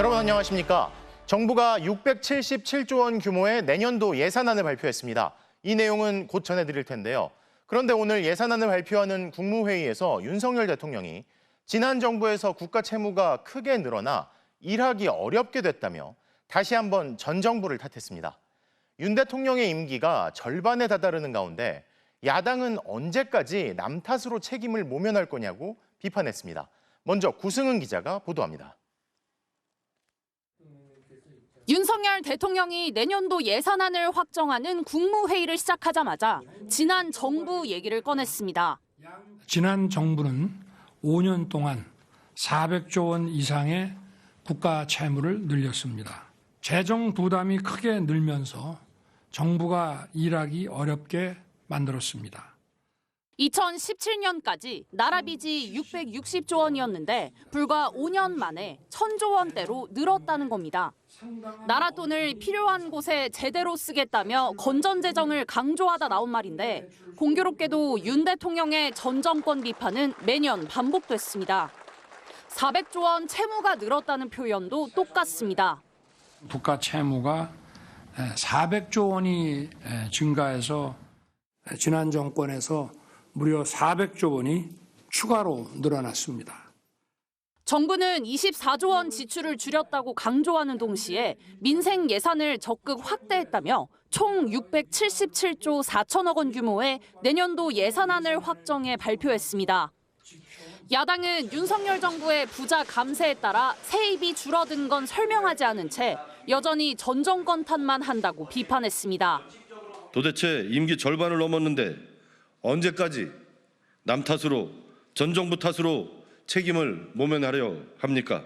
여러분 안녕하십니까? 정부가 677조 원 규모의 내년도 예산안을 발표했습니다. 이 내용은 곧 전해드릴 텐데요. 그런데 오늘 예산안을 발표하는 국무회의에서 윤석열 대통령이 지난 정부에서 국가 채무가 크게 늘어나 일하기 어렵게 됐다며 다시 한번 전 정부를 탓했습니다. 윤 대통령의 임기가 절반에 다다르는 가운데 야당은 언제까지 남 탓으로 책임을 모면할 거냐고 비판했습니다. 먼저 구승은 기자가 보도합니다. 윤석열 대통령이 내년도 예산안을 확정하는 국무회의를 시작하자마자 지난 정부 얘기를 꺼냈습니다. 지난 정부는 5년 동안 400조 원 이상의 국가 채무를 늘렸습니다. 재정 부담이 크게 늘면서 정부가 일하기 어렵게 만들었습니다. 2017년까지 나라 빚이 660조 원이었는데 불과 5년 만에 1000조 원대로 늘었다는 겁니다. 나라 돈을 필요한 곳에 제대로 쓰겠다며 건전재정을 강조하다 나온 말인데 공교롭게도 윤 대통령의 전 정권 비판은 매년 반복됐습니다. 400조 원 채무가 늘었다는 표현도 똑같습니다. 국가 채무가 400조 원이 증가해서 지난 정권에서 무려 400조 원이 추가로 늘어났습니다. 정부는 24조 원 지출을 줄였다고 강조하는 동시에 민생 예산을 적극 확대했다며 총 677조 4천억 원 규모의 내년도 예산안을 확정해 발표했습니다. 야당은 윤석열 정부의 부자 감세에 따라 세입이 줄어든 건 설명하지 않은 채 여전히 전 정권 탓만 한다고 비판했습니다. 도대체 임기 절반을 넘었는데 언제까지 남 탓으로, 전 정부 탓으로 책임을 모면하려 합니까?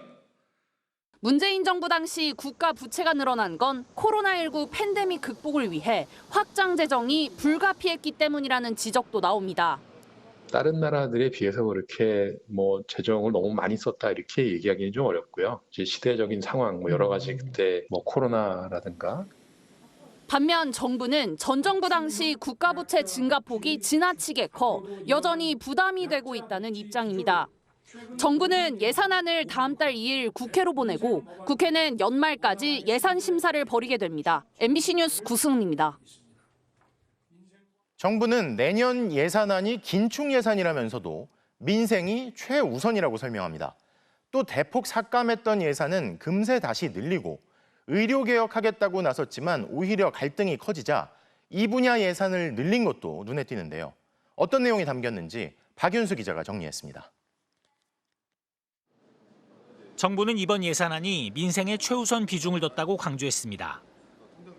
문재인 정부 당시 국가 부채가 늘어난 건 코로나19 팬데믹 극복을 위해 확장 재정이 불가피했기 때문이라는 지적도 나옵니다. 다른 나라들에 비해서 그렇게 재정을 너무 많이 썼다 이렇게 얘기하기는 좀 어렵고요. 이제 시대적인 상황 여러 가지 그때 코로나라든가. 반면 정부는 전 정부 당시 국가 부채 증가폭이 지나치게 커 여전히 부담이 되고 있다는 입장입니다. 정부는 예산안을 다음 달 2일 국회로 보내고 국회는 연말까지 예산 심사를 벌이게 됩니다. MBC 뉴스 구승은입니다. 정부는 내년 예산안이 긴축 예산이라면서도 민생이 최우선이라고 설명합니다. 또 대폭 삭감했던 예산은 금세 다시 늘리고 의료개혁하겠다고 나섰지만 오히려 갈등이 커지자 이 분야 예산을 늘린 것도 눈에 띄는데요. 어떤 내용이 담겼는지 박윤수 기자가 정리했습니다. 정부는 이번 예산안이 민생에 최우선 비중을 뒀다고 강조했습니다.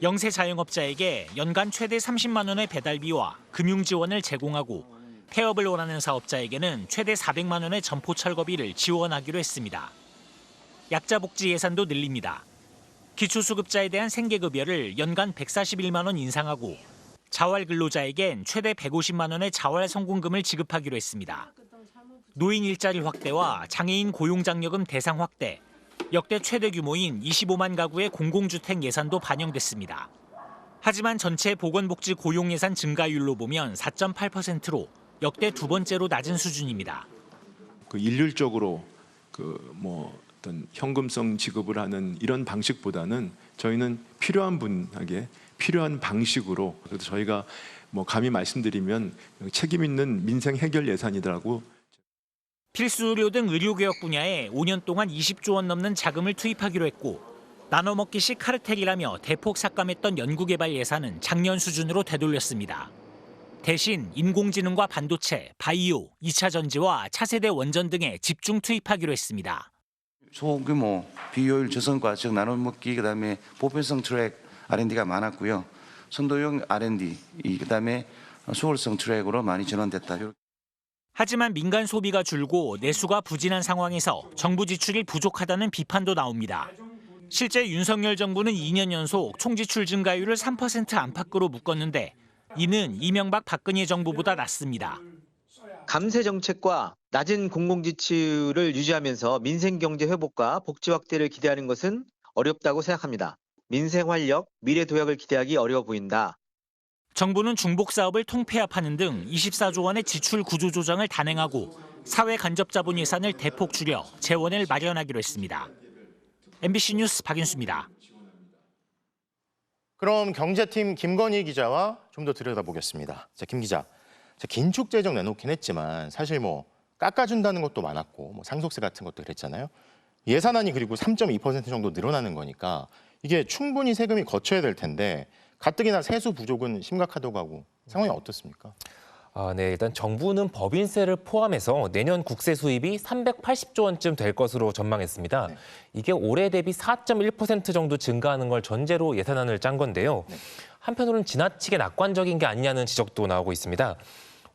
영세 자영업자에게 연간 최대 30만 원의 배달비와 금융 지원을 제공하고 폐업을 원하는 사업자에게는 최대 400만 원의 점포 철거비를 지원하기로 했습니다. 약자 복지 예산도 늘립니다. 기초수급자에 대한 생계급여를 연간 141만 원 인상하고 자활 근로자에겐 최대 150만 원의 자활 성공금을 지급하기로 했습니다. 노인 일자리 확대와 장애인 고용장려금 대상 확대, 역대 최대 규모인 25만 가구의 공공주택 예산도 반영됐습니다. 하지만 전체 보건복지 고용 예산 증가율로 보면 4.8%로 역대 두 번째로 낮은 수준입니다. 일률적으로 어떤 현금성 지급을 하는 이런 방식보다는 저희는 필요한 분에게 필요한 방식으로, 그래서 저희가 감히 말씀드리면 책임 있는 민생 해결 예산이라고. 필수의료 등 의료개혁 분야에 5년 동안 20조 원 넘는 자금을 투입하기로 했고 나눠먹기식 카르텔이라며 대폭 삭감했던 연구개발 예산은 작년 수준으로 되돌렸습니다. 대신 인공지능과 반도체, 바이오, 2차 전지와 차세대 원전 등에 집중 투입하기로 했습니다. 소규모 비효율 저성과 즉 나눠먹기 그다음에 보편성 트랙 R&D가 많았고요. 선도용 R&D 그다음에 수월성 트랙으로 많이 전환됐다. 하지만 민간 소비가 줄고 내수가 부진한 상황에서 정부 지출이 부족하다는 비판도 나옵니다. 실제 윤석열 정부는 2년 연속 총지출 증가율을 3% 안팎으로 묶었는데 이는 이명박 박근혜 정부보다 낮습니다. 감세 정책과 낮은 공공지출을 유지하면서 민생경제 회복과 복지 확대를 기대하는 것은 어렵다고 생각합니다. 민생 활력, 미래 도약을 기대하기 어려워 보인다. 정부는 중복 사업을 통폐합하는 등 24조 원의 지출 구조 조정을 단행하고 사회 간접 자본 예산을 대폭 줄여 재원을 마련하기로 했습니다. MBC 뉴스 박윤수입니다. 그럼 경제팀 김건희 기자와 좀 더 들여다보겠습니다. 자, 김 기자, 긴축 재정 내놓긴 했지만 사실 뭐 깎아준다는 것도 많았고 뭐 상속세 같은 것도 그랬잖아요. 예산안이 그리고 3.2% 정도 늘어나는 거니까 이게 충분히 세금이 거쳐야 될 텐데 가뜩이나 세수 부족은 심각하다고 하고 상황이 어떻습니까? 네, 일단 정부는 법인세를 포함해서 내년 국세 수입이 380조 원쯤 될 것으로 전망했습니다. 네. 이게 올해 대비 4.1% 정도 증가하는 걸 전제로 예산안을 짠 건데요. 네. 한편으로는 지나치게 낙관적인 게 아니냐는 지적도 나오고 있습니다.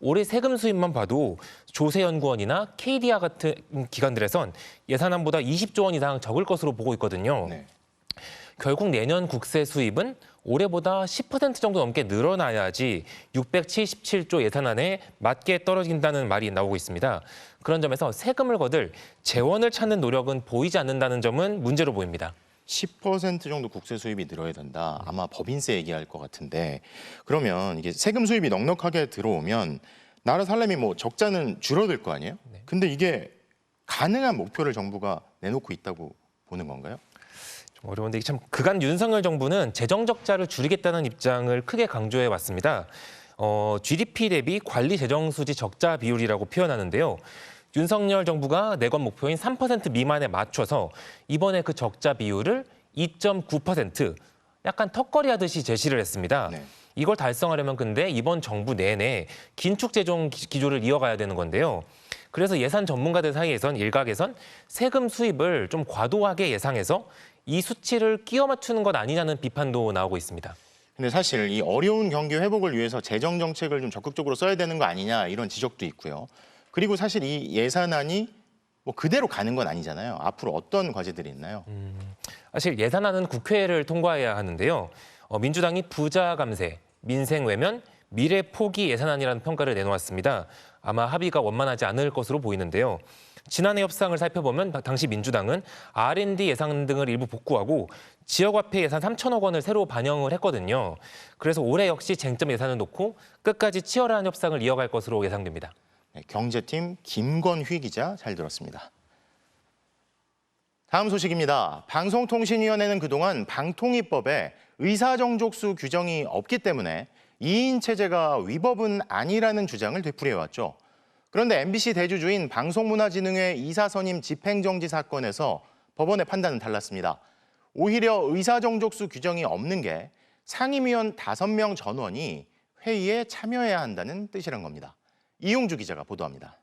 올해 세금 수입만 봐도 조세연구원이나 KDA 같은 기관들에선 예산안보다 20조 원 이상 적을 것으로 보고 있거든요. 네. 결국 내년 국세 수입은 올해보다 10% 정도 넘게 늘어나야지 677조 예산안에 맞게 떨어진다는 말이 나오고 있습니다. 그런 점에서 세금을 거둘 재원을 찾는 노력은 보이지 않는다는 점은 문제로 보입니다. 10% 정도 국세 수입이 늘어야 된다. 아마 법인세 얘기할 것 같은데 그러면 이게 세금 수입이 넉넉하게 들어오면 나라 살림이 뭐 적자는 줄어들 거 아니에요? 근데 이게 가능한 목표를 정부가 내놓고 있다고 보는 건가요? 어려운데 이게 참 그간 윤석열 정부는 재정 적자를 줄이겠다는 입장을 크게 강조해 왔습니다. GDP 대비 관리 재정 수지 적자 비율이라고 표현하는데요. 윤석열 정부가 내건 목표인 3% 미만에 맞춰서 이번에 그 적자 비율을 2.9% 약간 턱걸이 하듯이 제시를 했습니다. 네. 이걸 달성하려면 근데 이번 정부 내내 긴축 재정 기조를 이어가야 되는 건데요. 그래서 예산 전문가들 사이에선 일각에선 세금 수입을 좀 과도하게 예상해서 이 수치를 끼워 맞추는 것 아니냐는 비판도 나오고 있습니다. 근데 사실 이 어려운 경기 회복을 위해서 재정 정책을 좀 적극적으로 써야 되는 거 아니냐 이런 지적도 있고요. 그리고 사실 이 예산안이 뭐 그대로 가는 건 아니잖아요. 앞으로 어떤 과제들이 있나요? 사실 예산안은 국회를 통과해야 하는데요. 민주당이 부자 감세, 민생 외면, 미래 포기 예산안이라는 평가를 내놓았습니다. 아마 합의가 원만하지 않을 것으로 보이는데요. 지난해 협상을 살펴보면 당시 민주당은 R&D 예산 등을 일부 복구하고 지역화폐 예산 3천억 원을 새로 반영을 했거든요. 그래서 올해 역시 쟁점 예산을 놓고 끝까지 치열한 협상을 이어갈 것으로 예상됩니다. 네, 경제팀 김건휘 기자 잘 들었습니다. 다음 소식입니다. 방송통신위원회는 그동안 방통위법에 의사정족수 규정이 없기 때문에 2인 체제가 위법은 아니라는 주장을 되풀이해왔죠. 그런데 MBC 대주주인 방송문화진흥회 이사 선임 집행정지 사건에서 법원의 판단은 달랐습니다. 오히려 의사정족수 규정이 없는 게 상임위원 5명 전원이 회의에 참여해야 한다는 뜻이란 겁니다. 이용주 기자가 보도합니다.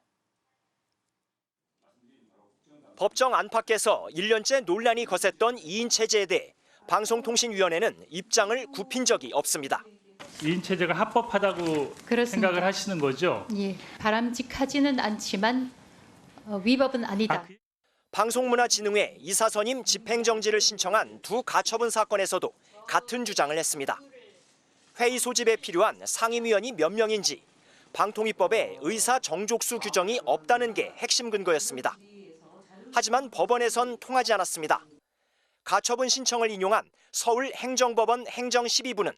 법정 안팎에서 1년째 논란이 거셌던 2인 체제에 대해 방송통신위원회는 입장을 굽힌 적이 없습니다. 2인 체제가 합법하다고 그렇습니다. 생각을 하시는 거죠? 예, 바람직하지는 않지만 위법은 아니다. 방송문화진흥회 이사 선임 집행정지를 신청한 두 가처분 사건에서도 같은 주장을 했습니다. 회의 소집에 필요한 상임위원이 몇 명인지 방통위법에 의사 정족수 규정이 없다는 게 핵심 근거였습니다. 하지만 법원에선 통하지 않았습니다. 가처분 신청을 인용한 서울행정법원 행정12부는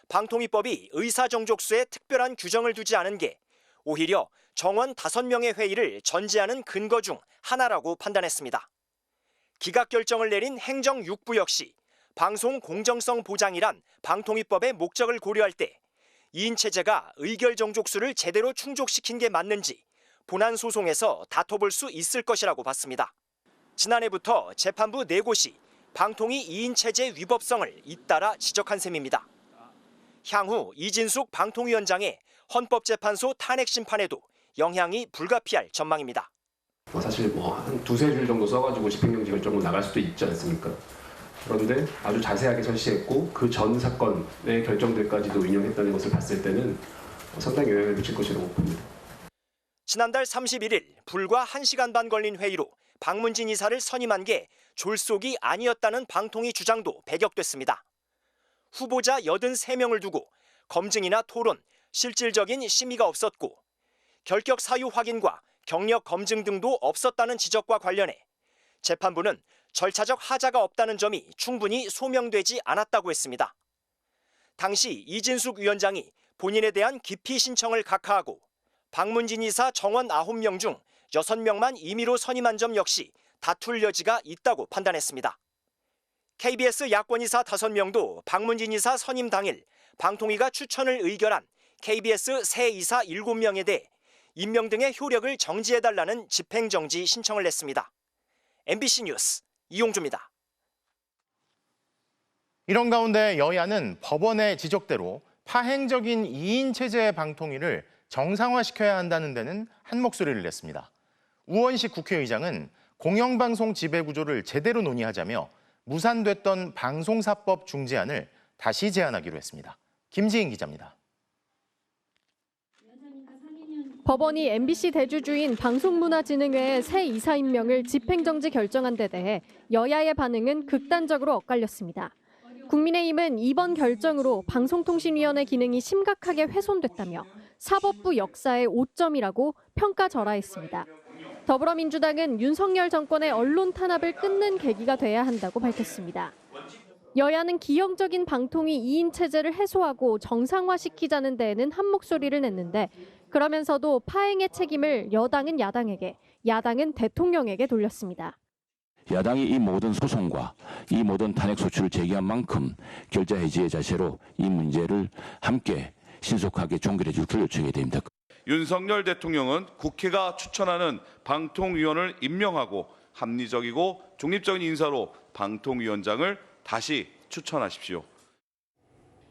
방통위법이 의사 정족수에 특별한 규정을 두지 않은 게 오히려 정원 5명의 회의를 전제하는 근거 중 하나라고 판단했습니다. 기각 결정을 내린 행정6부 역시 방송 공정성 보장이란 방통위법의 목적을 고려할 때 2인 체제가 의결 정족수를 제대로 충족시킨 게 맞는지 본안 소송에서 다퉈볼 수 있을 것이라고 봤습니다. 지난해부터 재판부 4곳이 방통위 2인 체제 위법성을 잇따라 지적한 셈입니다. 향후 이진숙 방통위원장의 헌법재판소 탄핵 심판에도 영향이 불가피할 전망입니다. 사실 한 2-3줄 정도 써가지고 집행정지 결정으로 나갈 수도 있지 않습니까? 그런데 아주 자세하게 설치했고 그 전 사건의 결정들까지도 인용했다는 것을 봤을 때는 상당히 영향을 미칠 것이라고 봅니다. 지난달 31일 불과 1시간 반 걸린 회의로 박문진 이사를 선임한 게 졸속이 아니었다는 방통위 주장도 배격됐습니다. 후보자 83명을 두고 검증이나 토론, 실질적인 심의가 없었고 결격 사유 확인과 경력 검증 등도 없었다는 지적과 관련해 재판부는 절차적 하자가 없다는 점이 충분히 소명되지 않았다고 했습니다. 당시 이진숙 위원장이 본인에 대한 기피 신청을 각하하고 박문진 이사 정원 9명 중 6명만 임의로 선임한 점 역시 다툴 여지가 있다고 판단했습니다. KBS 야권이사 5명도 박문진 이사 선임 당일 방통위가 추천을 의결한 KBS 새 이사 7명에 대해 임명 등의 효력을 정지해달라는 집행정지 신청을 냈습니다. MBC 뉴스 이용주입니다. 이런 가운데 여야는 법원의 지적대로 파행적인 2인 체제의 방통위를 정상화시켜야 한다는 데는 한 목소리를 냈습니다. 우원식 국회의장은 공영방송 지배구조를 제대로 논의하자며 무산됐던 방송사법 중재안을 다시 제안하기로 했습니다. 김지인 기자입니다. 법원이 MBC 대주주인 방송문화진흥회의 새 이사 임명을 집행정지 결정한 데 대해 여야의 반응은 극단적으로 엇갈렸습니다. 국민의힘은 이번 결정으로 방송통신위원회 기능이 심각하게 훼손됐다며 사법부 역사의 오점이라고 평가절하했습니다. 더불어민주당은 윤석열 정권의 언론 탄압을 끊는 계기가 돼야 한다고 밝혔습니다. 여야는 기형적인 방통위 2인 체제를 해소하고 정상화시키자는 데에는 한 목소리를 냈는데 그러면서도 파행의 책임을 여당은 야당에게, 야당은 대통령에게 돌렸습니다. 야당이 이 모든 소송과 이 모든 탄핵 소추를 제기한 만큼 결자 해지의 자세로 이 문제를 함께 신속하게 종결해 줄 것을 요청해야 됩니다. 윤석열 대통령은 국회가 추천하는 방통위원을 임명하고 합리적이고 중립적인 인사로 방통위원장을 다시 추천하십시오.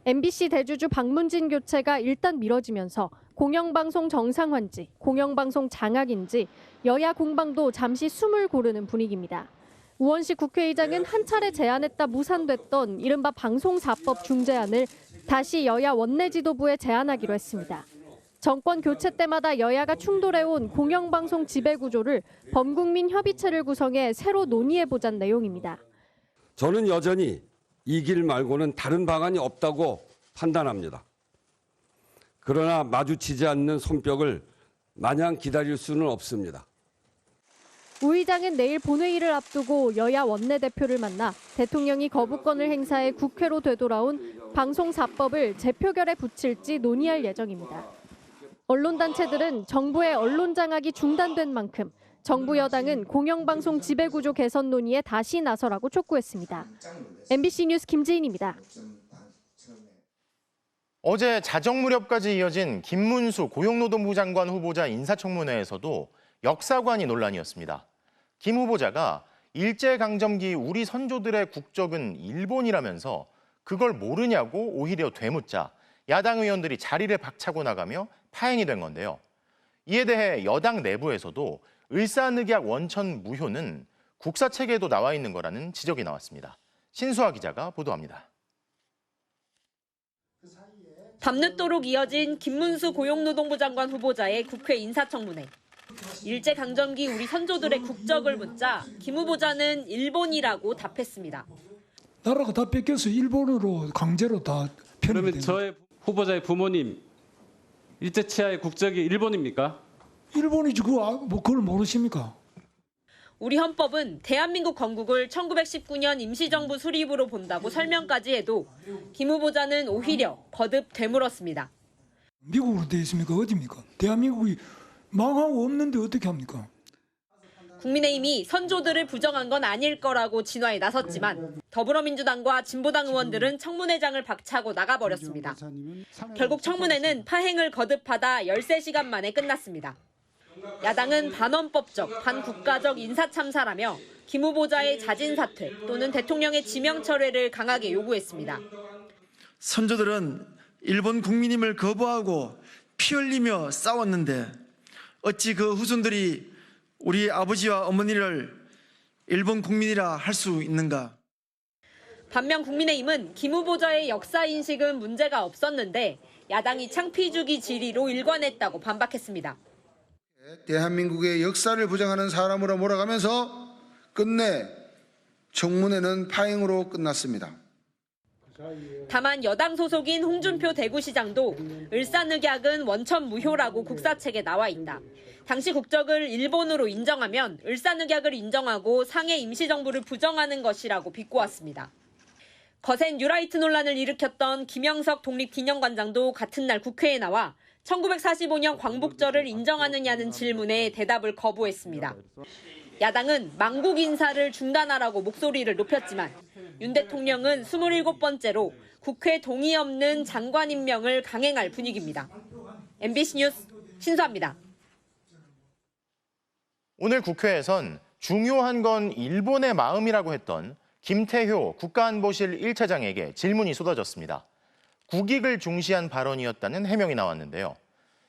MBC 대주주 박문진 교체가 일단 미뤄지면서 공영방송 정상화인지 공영방송 장악인지 여야 공방도 잠시 숨을 고르는 분위기입니다. 우원식 국회의장은 한 차례 제안했다 무산됐던 이른바 방송사법 중재안을 다시 여야 원내 지도부에 제안하기로 했습니다. 정권 교체 때마다 여야가 충돌해온 공영방송 지배구조를 범국민 협의체를 구성해 새로 논의해보자는 내용입니다. 저는 여전히 이 길 말고는 다른 방안이 없다고 판단합니다. 그러나 마주치지 않는 손뼉을 마냥 기다릴 수는 없습니다. 우 의장은 내일 본회의를 앞두고 여야 원내대표를 만나 대통령이 거부권을 행사해 국회로 되돌아온 방송사법을 재표결에 붙일지 논의할 예정입니다. 언론단체들은 정부의 언론 장악이 중단된 만큼 정부 여당은 공영방송 지배구조 개선 논의에 다시 나서라고 촉구했습니다. MBC 뉴스 김지인입니다. 어제 자정 무렵까지 이어진 김문수 고용노동부 장관 후보자 인사청문회에서도 역사관이 논란이었습니다. 김 후보자가 일제강점기 우리 선조들의 국적은 일본이라면서 그걸 모르냐고 오히려 되묻자 야당 의원들이 자리를 박차고 나가며 파행이 된 건데요. 이에 대해 여당 내부에서도 을사늑약 원천 무효는 국사책에도 나와 있는 거라는 지적이 나왔습니다. 신수아 기자가 보도합니다. 밤늦도록 이어진 김문수 고용노동부 장관 후보자의 국회 인사청문회. 일제강점기 우리 선조들의 국적을 묻자 김 후보자는 일본이라고 답했습니다. 나라가 다 뺏겨서 일본으로 강제로 다 편입이 그러면 저의 후보자의 부모님 일제치하의 국적이 일본입니까? 일본이지 그걸 모르십니까? 우리 헌법은 대한민국 건국을 1919년 임시정부 수립으로 본다고 설명까지 해도 김 후보자는 오히려 거듭 되물었습니다. 미국으로 돼 있습니까? 어디입니까? 대한민국이 망하고 없는데 어떻게 합니까? 국민의힘이 선조들을 부정한 건 아닐 거라고 진화에 나섰지만 더불어민주당과 진보당 의원들은 청문회장을 박차고 나가버렸습니다. 결국 청문회는 파행을 거듭하다 13시간 만에 끝났습니다. 야당은 반헌법적, 반국가적 인사참사라며 김 후보자의 자진 사퇴 또는 대통령의 지명 철회를 강하게 요구했습니다. 선조들은 일본 국민임을 거부하고 피 흘리며 싸웠는데 어찌 그 후손들이 우리 아버지와 어머니를 일본 국민이라 할 수 있는가? 반면 국민의힘은 김 후보자의 역사 인식은 문제가 없었는데 야당이 창피주기 질의로 일관했다고 반박했습니다. 대한민국의 역사를 부정하는 사람으로 몰아가면서 끝내 청문회는 파행으로 끝났습니다. 다만 여당 소속인 홍준표 대구시장도 을사늑약은 원천 무효라고 국사책에 나와 있다. 당시 국적을 일본으로 인정하면 을사늑약을 인정하고 상해 임시정부를 부정하는 것이라고 비꼬았습니다. 거센 뉴라이트 논란을 일으켰던 김영석 독립기념관장도 같은 날 국회에 나와 1945년 광복절을 인정하느냐는 질문에 대답을 거부했습니다. 야당은 망국 인사를 중단하라고 목소리를 높였지만 윤 대통령은 27번째로 국회 동의 없는 장관 임명을 강행할 분위기입니다. MBC 뉴스 신수아입니다. 오늘 국회에선 중요한 건 일본의 마음이라고 했던 김태효 국가안보실 1차장에게 질문이 쏟아졌습니다. 국익을 중시한 발언이었다는 해명이 나왔는데요.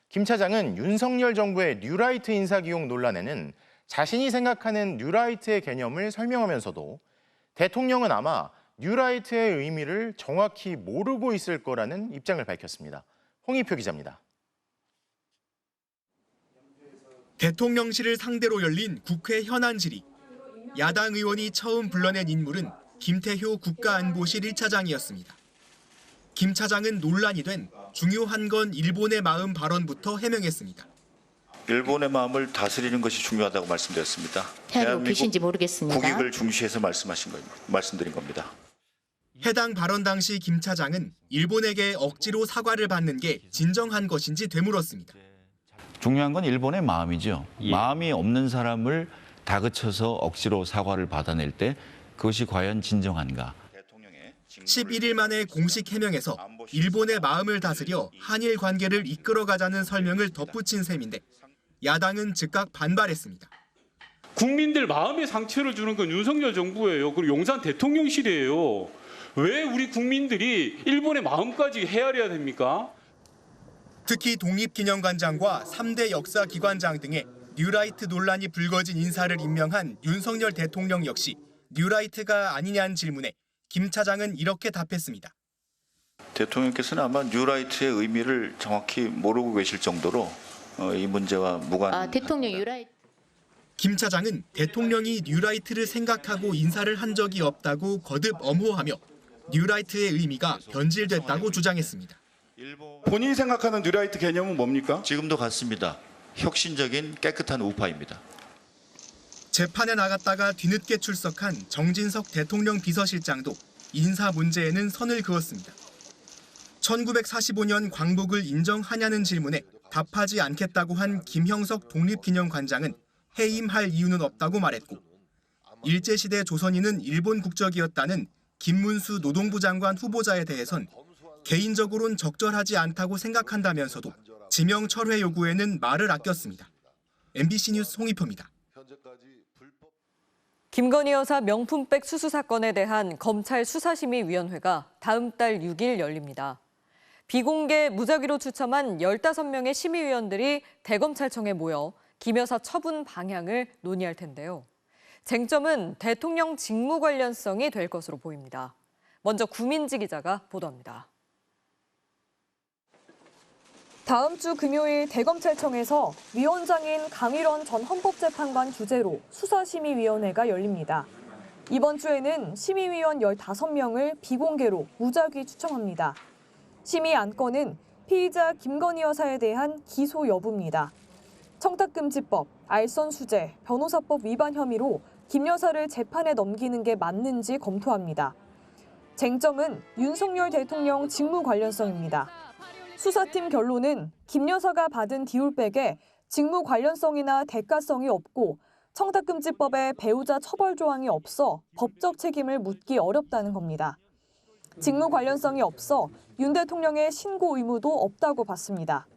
김 차장은 윤석열 정부의 뉴라이트 인사 기용 논란에는 자신이 생각하는 뉴라이트의 개념을 설명하면서도 대통령은 아마 뉴라이트의 의미를 정확히 모르고 있을 거라는 입장을 밝혔습니다. 홍익표 기자입니다. 대통령실을 상대로 열린 국회 현안 질의. 야당 의원이 처음 불러낸 인물은 김태효 국가안보실 1차장이었습니다. 김 차장은 논란이 된 중요한 건 일본의 마음 발언부터 해명했습니다. 일본의 마음을 다스리는 것이 중요하다고 말씀드렸습니다. 대한민국 계신지 모르겠습니다. 국익을 중시해서 말씀드린 겁니다. 해당 발언 당시 김 차장은 일본에게 억지로 사과를 받는 게 진정한 것인지 되물었습니다. 중요한 건 일본의 마음이죠. 마음이 없는 사람을 다그쳐서 억지로 사과를 받아낼 때 그것이 과연 진정한가. 11일 만에 공식 해명에서 일본의 마음을 다스려 한일 관계를 이끌어가자는 설명을 덧붙인 셈인데 야당은 즉각 반발했습니다. 국민들 마음에 상처를 주는 건 윤석열 정부예요. 그리고 용산 대통령실이에요. 왜 우리 국민들이 일본의 마음까지 헤아려야 됩니까? 특히 독립기념관장과 3대 역사기관장 등의 뉴라이트 논란이 불거진 인사를 임명한 윤석열 대통령 역시 뉴라이트가 아니냐는 질문에 김 차장은 이렇게 답했습니다. 대통령께서는 아마 뉴라이트의 의미를 정확히 모르고 계실 정도로 이 문제와 무관. 대통령 뉴라이트. 김 차장은 대통령이 뉴라이트를 생각하고 인사를 한 적이 없다고 거듭 엄호하며 뉴라이트의 의미가 변질됐다고 주장했습니다. 본인이 생각하는 뉴라이트 개념은 뭡니까? 지금도 같습니다. 혁신적인 깨끗한 우파입니다. 재판에 나갔다가 뒤늦게 출석한 정진석 대통령 비서실장도 인사 문제에는 선을 그었습니다. 1945년 광복을 인정하냐는 질문에 답하지 않겠다고 한 김형석 독립기념관장은 해임할 이유는 없다고 말했고 일제시대 조선인은 일본 국적이었다는 김문수 노동부 장관 후보자에 대해선 개인적으로는 적절하지 않다고 생각한다면서도 지명 철회 요구에는 말을 아꼈습니다. MBC 뉴스 홍익표입니다. 김건희 여사 명품백 수수 사건에 대한 검찰 수사심의위원회가 다음 달 6일 열립니다. 비공개 무작위로 추첨한 15명의 심의위원들이 대검찰청에 모여 김 여사 처분 방향을 논의할 텐데요. 쟁점은 대통령 직무 관련성이 될 것으로 보입니다. 먼저 구민지 기자가 보도합니다. 다음 주 금요일 대검찰청에서 위원장인 강일원 전 헌법재판관 주재로 수사심의위원회가 열립니다. 이번 주에는 심의위원 15명을 비공개로 무작위 추첨합니다. 심의 안건은 피의자 김건희 여사에 대한 기소 여부입니다. 청탁금지법, 알선수재, 변호사법 위반 혐의로 김 여사를 재판에 넘기는 게 맞는지 검토합니다. 쟁점은 윤석열 대통령 직무 관련성입니다. 수사팀 결론은 김 여사가 받은 디올백에 직무 관련성이나 대가성이 없고 청탁금지법에 배우자 처벌 조항이 없어 법적 책임을 묻기 어렵다는 겁니다. 직무 관련성이 없어 윤 대통령의 신고 의무도 없다고 봤습니다.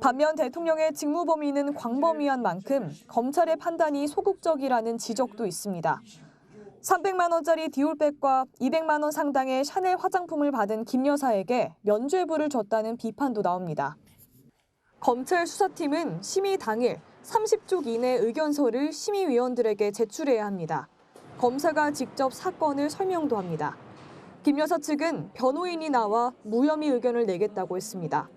반면 대통령의 직무 범위는 광범위한 만큼 검찰의 판단이 소극적이라는 지적도 있습니다. 300만 원짜리 디올백과 200만 원 상당의 샤넬 화장품을 받은 김 여사에게 면죄부를 줬다는 비판도 나옵니다. 검찰 수사팀은 심의 당일 30쪽 이내 의견서를 심의위원들에게 제출해야 합니다. 검사가 직접 사건을 설명도 합니다. 김 여사 측은 변호인이 나와 무혐의 의견을 내겠다고 했습니다.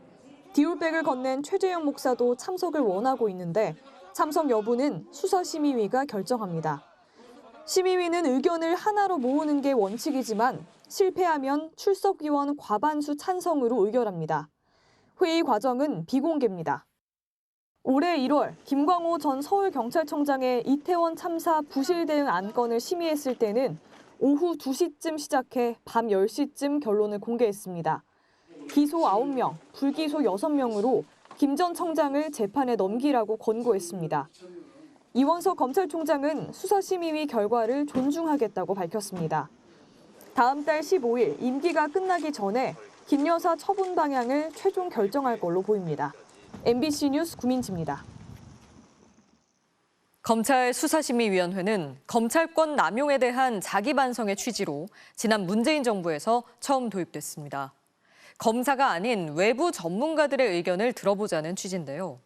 디올백을 건넨 최재형 목사도 참석을 원하고 있는데 참석 여부는 수사심의위가 결정합니다. 심의위는 의견을 하나로 모으는 게 원칙이지만 실패하면 출석위원 과반수 찬성으로 의결합니다. 회의 과정은 비공개입니다. 올해 1월 김광호 전 서울경찰청장의 이태원 참사 부실 대응 안건을 심의했을 때는 오후 2시쯤 시작해 밤 10시쯤 결론을 공개했습니다. 기소 9명, 불기소 6명으로 김 전 청장을 재판에 넘기라고 권고했습니다. 이원석 검찰총장은 수사심의위 결과를 존중하겠다고 밝혔습니다. 다음 달 15일 임기가 끝나기 전에 김 여사 처분 방향을 최종 결정할 걸로 보입니다. MBC 뉴스 구민지입니다. 검찰 수사심의위원회는 검찰권 남용에 대한 자기 반성의 취지로 지난 문재인 정부에서 처음 도입됐습니다. 검사가 아닌 외부 전문가들의 의견을 들어보자는 취지인데요.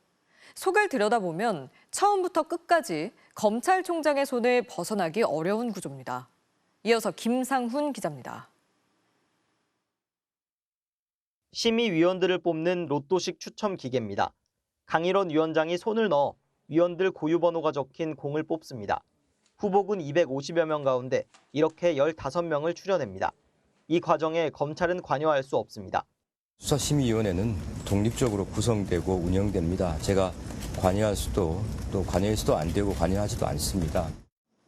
속을 들여다보면 처음부터 끝까지 검찰총장의 손을 벗어나기 어려운 구조입니다. 이어서 김상훈 기자입니다. 심의위원들을 뽑는 로또식 추첨 기계입니다. 강일원 위원장이 손을 넣어 위원들 고유번호가 적힌 공을 뽑습니다. 후보군 250여 명 가운데 이렇게 15명을 추려냅니다. 이 과정에 검찰은 관여할 수 없습니다. 수사심의위원회는 독립적으로 구성되고 운영됩니다. 제가 관여할 수도 또 관여할 수도 안 되고 관여하지도 않습니다.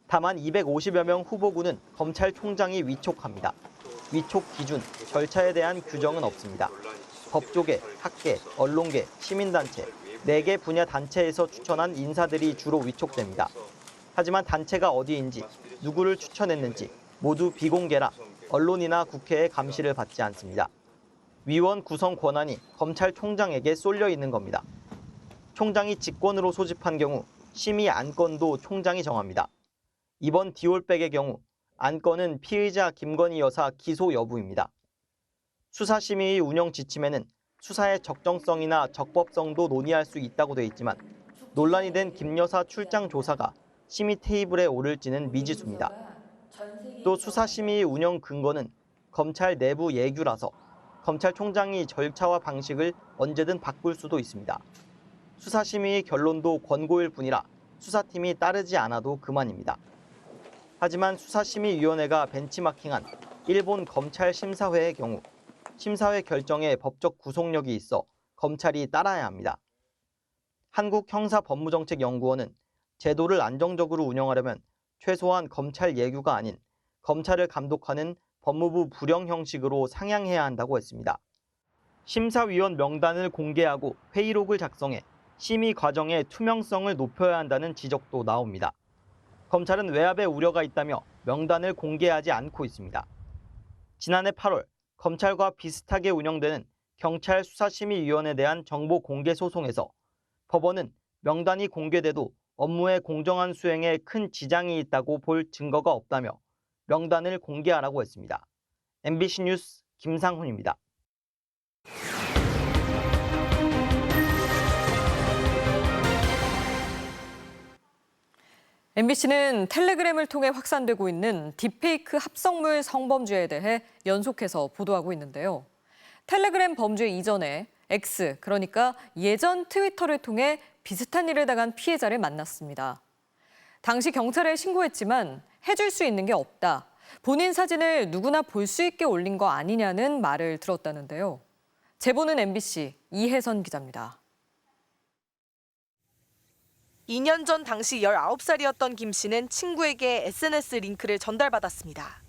다만 250여 명 후보군은 검찰총장이 위촉합니다. 위촉 기준, 절차에 대한 규정은 없습니다. 법조계, 학계, 언론계, 시민단체, 4개 분야 단체에서 추천한 인사들이 주로 위촉됩니다. 하지만 단체가 어디인지, 누구를 추천했는지 모두 비공개라 언론이나 국회의 감시를 받지 않습니다. 위원 구성 권한이 검찰총장에게 쏠려 있는 겁니다. 총장이 직권으로 소집한 경우 심의 안건도 총장이 정합니다. 이번 디올백의 경우 안건은 피의자 김건희 여사 기소 여부입니다. 수사심의위 운영 지침에는 수사의 적정성이나 적법성도 논의할 수 있다고 돼 있지만 논란이 된 김 여사 출장 조사가 심의 테이블에 오를지는 미지수입니다. 또 수사심의위 운영 근거는 검찰 내부 예규라서 검찰총장이 절차와 방식을 언제든 바꿀 수도 있습니다. 수사심의위 결론도 권고일 뿐이라 수사팀이 따르지 않아도 그만입니다. 하지만 수사심의위원회가 벤치마킹한 일본 검찰 심사회의 경우 심사회 결정에 법적 구속력이 있어 검찰이 따라야 합니다. 한국형사법무정책연구원은 제도를 안정적으로 운영하려면 최소한 검찰 예규가 아닌 검찰을 감독하는 법무부 불영 형식으로 상향해야 한다고 했습니다. 심사위원 명단을 공개하고 회의록을 작성해 심의 과정의 투명성을 높여야 한다는 지적도 나옵니다. 검찰은 외압의 우려가 있다며 명단을 공개하지 않고 있습니다. 지난해 8월 검찰과 비슷하게 운영되는 경찰 수사심의위원회에 대한 정보 공개 소송에서 법원은 명단이 공개돼도 업무의 공정한 수행에 큰 지장이 있다고 볼 증거가 없다며 명단을 공개하라고 했습니다. MBC 뉴스 김상훈입니다. MBC는 텔레그램을 통해 확산되고 있는 딥페이크 합성물 성범죄에 대해 연속해서 보도하고 있는데요. 텔레그램 범죄 이전에 X, 그러니까 예전 트위터를 통해 비슷한 일을 당한 피해자를 만났습니다. 당시 경찰에 신고했지만 해줄 수 있는 게 없다. 본인 사진을 누구나 볼 수 있게 올린 거 아니냐는 말을 들었다는데요. 제보는 MBC 이혜선 기자입니다. 2년 전 당시 19살이었던 김 씨는 친구에게 SNS 링크를 전달받았습니다.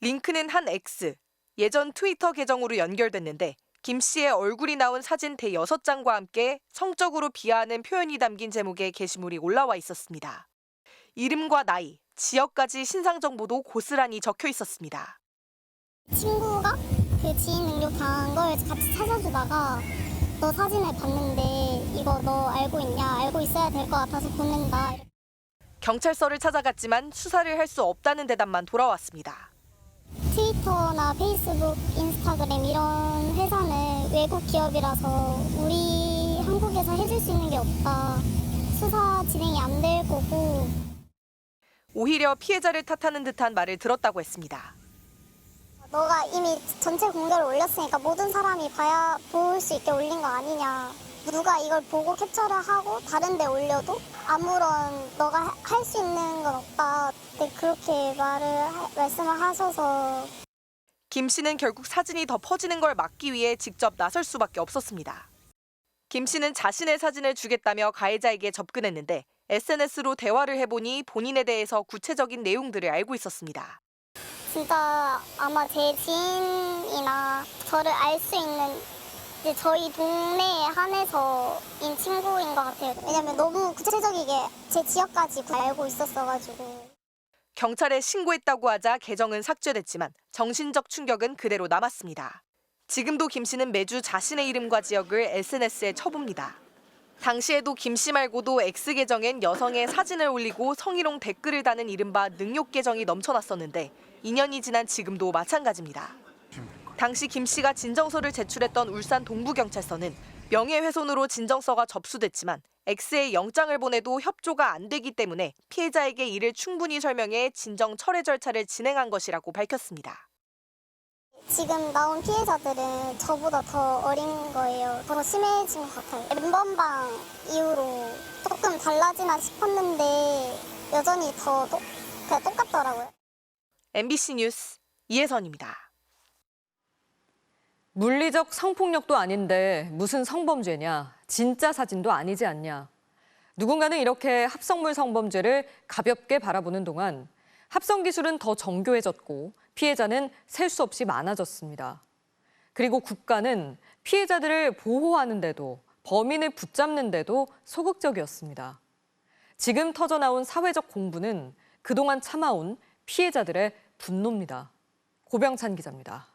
링크는 한 X, 예전 트위터 계정으로 연결됐는데 김 씨의 얼굴이 나온 사진 대여섯 장과 함께 성적으로 비하하는 표현이 담긴 제목의 게시물이 올라와 있었습니다. 이름과 나이, 지역까지 신상 정보도 고스란히 적혀 있었습니다. 친구가 그 지인 능력한 걸 같이 찾아주다가 너 사진을 봤는데 이거 너 알고 있냐? 알고 있어야 될 것 같아서 보낸다. 경찰서를 찾아갔지만 수사를 할 수 없다는 대답만 돌아왔습니다. 트위터나 페이스북, 인스타그램 이런 회사는 외국 기업이라서 우리 한국에서 해줄 수 있는 게 없다. 수사 진행이 안 될 거고. 오히려 피해자를 탓하는 듯한 말을 들었다고 했습니다. 너가 이미 전체 공개를 올렸으니까 모든 사람이 볼 수 있게 올린 거 아니냐. 누가 이걸 보고 캡처를 하고 다른 데 올려도 아무런 너가 할 수 있는 건 없다. 그렇게 말씀을 하셔서. 김 씨는 결국 사진이 더 퍼지는 걸 막기 위해 직접 나설 수밖에 없었습니다. 김 씨는 자신의 사진을 주겠다며 가해자에게 접근했는데 SNS로 대화를 해보니 본인에 대해서 구체적인 내용들을 알고 있었습니다. 진짜 아마 제 지인이나 저를 알 수 있는 이제 저희 동네에 한해서인 친구인 것 같아요. 왜냐면 너무 구체적이게 제 지역까지 알고 있었어가지고. 경찰에 신고했다고 하자 계정은 삭제됐지만 정신적 충격은 그대로 남았습니다. 지금도 김 씨는 매주 자신의 이름과 지역을 SNS에 쳐봅니다. 당시에도 김 씨 말고도 X 계정엔 여성의 사진을 올리고 성희롱 댓글을 다는 이른바 능욕 계정이 넘쳐났었는데 2년이 지난 지금도 마찬가지입니다. 당시 김 씨가 진정서를 제출했던 울산 동부경찰서는 명예훼손으로 진정서가 접수됐지만 X에 영장을 보내도 협조가 안 되기 때문에 피해자에게 이를 충분히 설명해 진정 철회 절차를 진행한 것이라고 밝혔습니다. 지금 나온 피해자들은 저보다 더 어린 거예요. 더 심해진 것 같아요. 멤버방 이후로 조금 달라지나 싶었는데 여전히 그냥 똑같더라고요. MBC 뉴스 이혜선입니다. 물리적 성폭력도 아닌데 무슨 성범죄냐, 진짜 사진도 아니지 않냐. 누군가는 이렇게 합성물 성범죄를 가볍게 바라보는 동안 합성 기술은 더 정교해졌고 피해자는 셀 수 없이 많아졌습니다. 그리고 국가는 피해자들을 보호하는데도 범인을 붙잡는데도 소극적이었습니다. 지금 터져나온 사회적 공분은 그동안 참아온 피해자들의 분노입니다. 고병찬 기자입니다.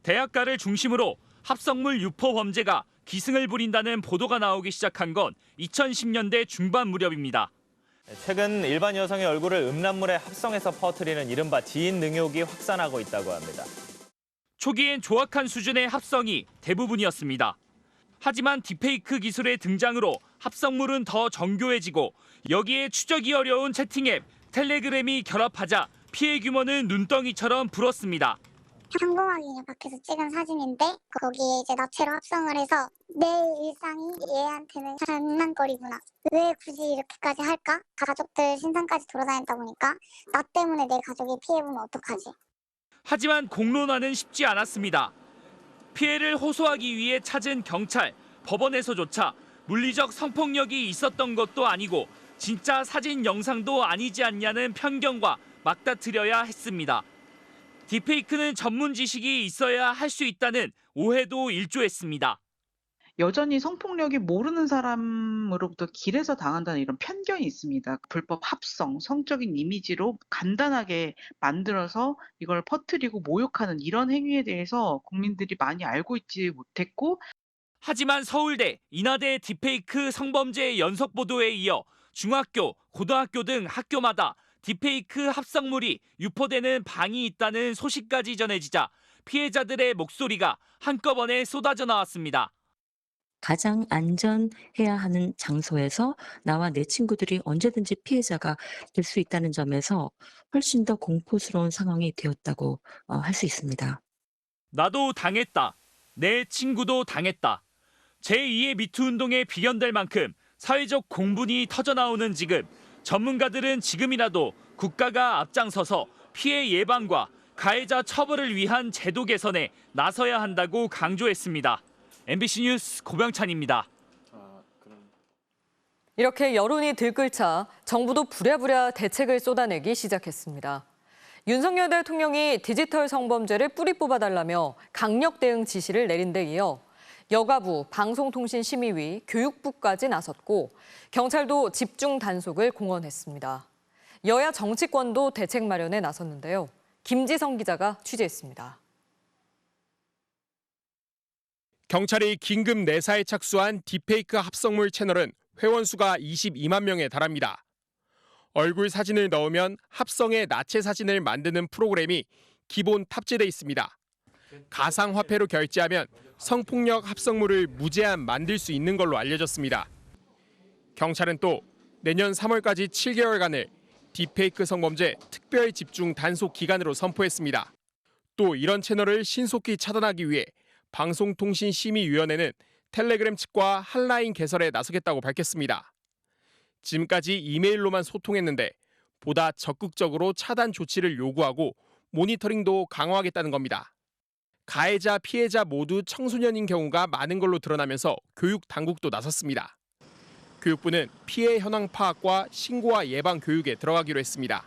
대학가를 중심으로 합성물 유포 범죄가 기승을 부린다는 보도가 나오기 시작한 건 2010년대 중반 무렵입니다. 최근 일반 여성의 얼굴을 음란물에 합성해서 퍼뜨리는 이른바 지인 능욕이 확산하고 있다고 합니다. 초기엔 조악한 수준의 합성이 대부분이었습니다. 하지만 딥페이크 기술의 등장으로 합성물은 더 정교해지고 여기에 추적이 어려운 채팅 앱 텔레그램이 결합하자 피해 규모는 눈덩이처럼 불었습니다. 평범하게 그냥 밖에서 찍은 사진인데 거기에 이제 나체로 합성을 해서 내 일상이 얘한테는 장난거리구나. 왜 굳이 이렇게까지 할까? 가족들 신상까지 돌아다니다 보니까 나 때문에 내 가족이 피해보면 어떡하지? 하지만 공론화는 쉽지 않았습니다. 피해를 호소하기 위해 찾은 경찰, 법원에서조차 물리적 성폭력이 있었던 것도 아니고 진짜 사진 영상도 아니지 않냐는 편견과 맞닥뜨려야 했습니다. 딥페이크는 전문 지식이 있어야 할 수 있다는 오해도 일조했습니다. 여전히 성폭력이 모르는 사람으로부터 길에서 당한다는 이런 편견이 있습니다. 불법 합성, 성적인 이미지로 간단하게 만들어서 이걸 퍼뜨리고 모욕하는 이런 행위에 대해서 국민들이 많이 알고 있지 못했고 하지만 서울대, 인하대 딥페이크 성범죄 연속 보도에 이어 중학교, 고등학교 등 학교마다 딥페이크 합성물이 유포되는 방이 있다는 소식까지 전해지자 피해자들의 목소리가 한꺼번에 쏟아져 나왔습니다. 가장 안전해야 하는 장소에서 나와 내 친구들이 언제든지 피해자가 될 수 있다는 점에서 훨씬 더 공포스러운 상황이 되었다고 할 수 있습니다. 나도 당했다. 내 친구도 당했다. 제2의 미투 운동에 비견될 만큼 사회적 공분이 터져나오는 지금 전문가들은 지금이라도 국가가 앞장서서 피해 예방과 가해자 처벌을 위한 제도 개선에 나서야 한다고 강조했습니다. MBC 뉴스 고병찬입니다. 이렇게 여론이 들끓자 정부도 부랴부랴 대책을 쏟아내기 시작했습니다. 윤석열 대통령이 디지털 성범죄를 뿌리 뽑아달라며 강력 대응 지시를 내린 데 이어 여가부, 방송통신심의위, 교육부까지 나섰고 경찰도 집중 단속을 공언했습니다. 여야 정치권도 대책 마련에 나섰는데요. 김지성 기자가 취재했습니다. 경찰이 긴급 내사에 착수한 딥페이크 합성물 채널은 회원수가 22만 명에 달합니다. 얼굴 사진을 넣으면 합성의 나체 사진을 만드는 프로그램이 기본 탑재돼 있습니다. 가상화폐로 결제하면 성폭력 합성물을 무제한 만들 수 있는 걸로 알려졌습니다. 경찰은 또 내년 3월까지 7개월간을 딥페이크 성범죄 특별 집중 단속 기간으로 선포했습니다. 또 이런 채널을 신속히 차단하기 위해 방송통신심의위원회는 텔레그램 측과 한라인 개설에 나서겠다고 밝혔습니다. 지금까지 이메일로만 소통했는데 보다 적극적으로 차단 조치를 요구하고 모니터링도 강화하겠다는 겁니다. 가해자, 피해자 모두 청소년인 경우가 많은 걸로 드러나면서 교육 당국도 나섰습니다. 교육부는 피해 현황 파악과 신고와 예방 교육에 들어가기로 했습니다.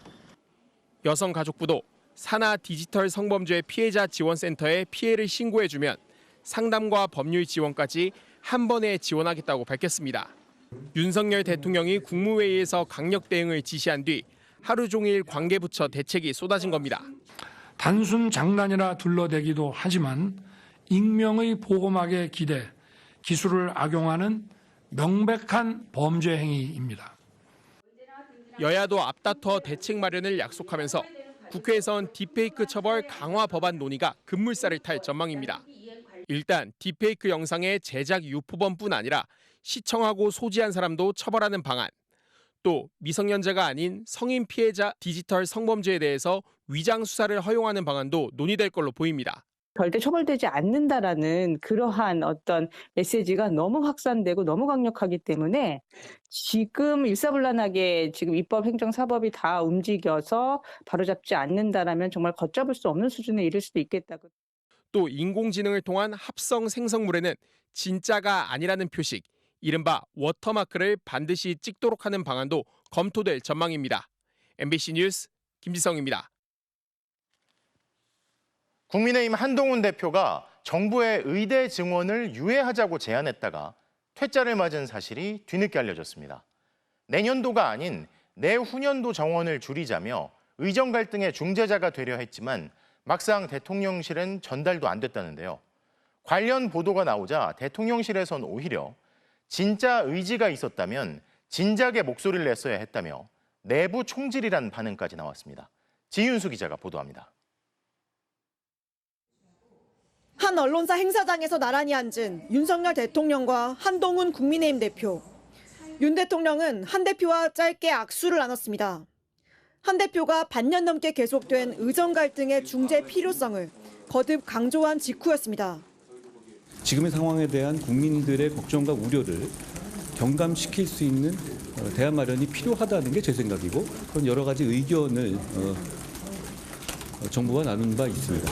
여성가족부도 산하 디지털 성범죄 피해자 지원센터에 피해를 신고해주면 상담과 법률 지원까지 한 번에 지원하겠다고 밝혔습니다. 윤석열 대통령이 국무회의에서 강력 대응을 지시한 뒤 하루 종일 관계부처 대책이 쏟아진 겁니다. 단순 장난이라 둘러대기도 하지만 익명의 보호막에 기대 기술을 악용하는 명백한 범죄 행위입니다. 여야도 앞다퉈 대책 마련을 약속하면서 국회에선 딥페이크 처벌 강화 법안 논의가 급물살을 탈 전망입니다. 일단 딥페이크 영상의 제작 유포범뿐 아니라 시청하고 소지한 사람도 처벌하는 방안, 또 미성년자가 아닌 성인 피해자 디지털 성범죄에 대해서 위장 수사를 허용하는 방안도 논의될 걸로 보입니다. 절대 처벌되지 않는다라는 그러한 어떤 메시지가 너무 확산되고 너무 강력하기 때문에 지금 일사불란하게 지금 입법, 행정, 사법이 다 움직여서 바로잡지 않는다라면 정말 걷잡을 수 없는 수준에 이를 수도 있겠다고. 또 인공지능을 통한 합성 생성물에는 진짜가 아니라는 표식, 이른바 워터마크를 반드시 찍도록 하는 방안도 검토될 전망입니다. MBC 뉴스 김지성입니다. 국민의힘 한동훈 대표가 정부의 의대 증원을 유예하자고 제안했다가 퇴짜를 맞은 사실이 뒤늦게 알려졌습니다. 내년도가 아닌 내후년도 정원을 줄이자며 의정 갈등의 중재자가 되려 했지만 막상 대통령실은 전달도 안 됐다는데요. 관련 보도가 나오자 대통령실에선 오히려 진짜 의지가 있었다면 진작에 목소리를 냈어야 했다며 내부 총질이란 반응까지 나왔습니다. 지윤수 기자가 보도합니다. 한 언론사 행사장에서 나란히 앉은 윤석열 대통령과 한동훈 국민의힘 대표. 윤 대통령은 한 대표와 짧게 악수를 나눴습니다. 한 대표가 반년 넘게 계속된 의정 갈등의 중재 필요성을 거듭 강조한 직후였습니다. 지금의 상황에 대한 국민들의 걱정과 우려를 경감시킬 수 있는 대안 마련이 필요하다는 게 제 생각이고, 그런 여러 가지 의견을 정부가 나눈 바 있습니다.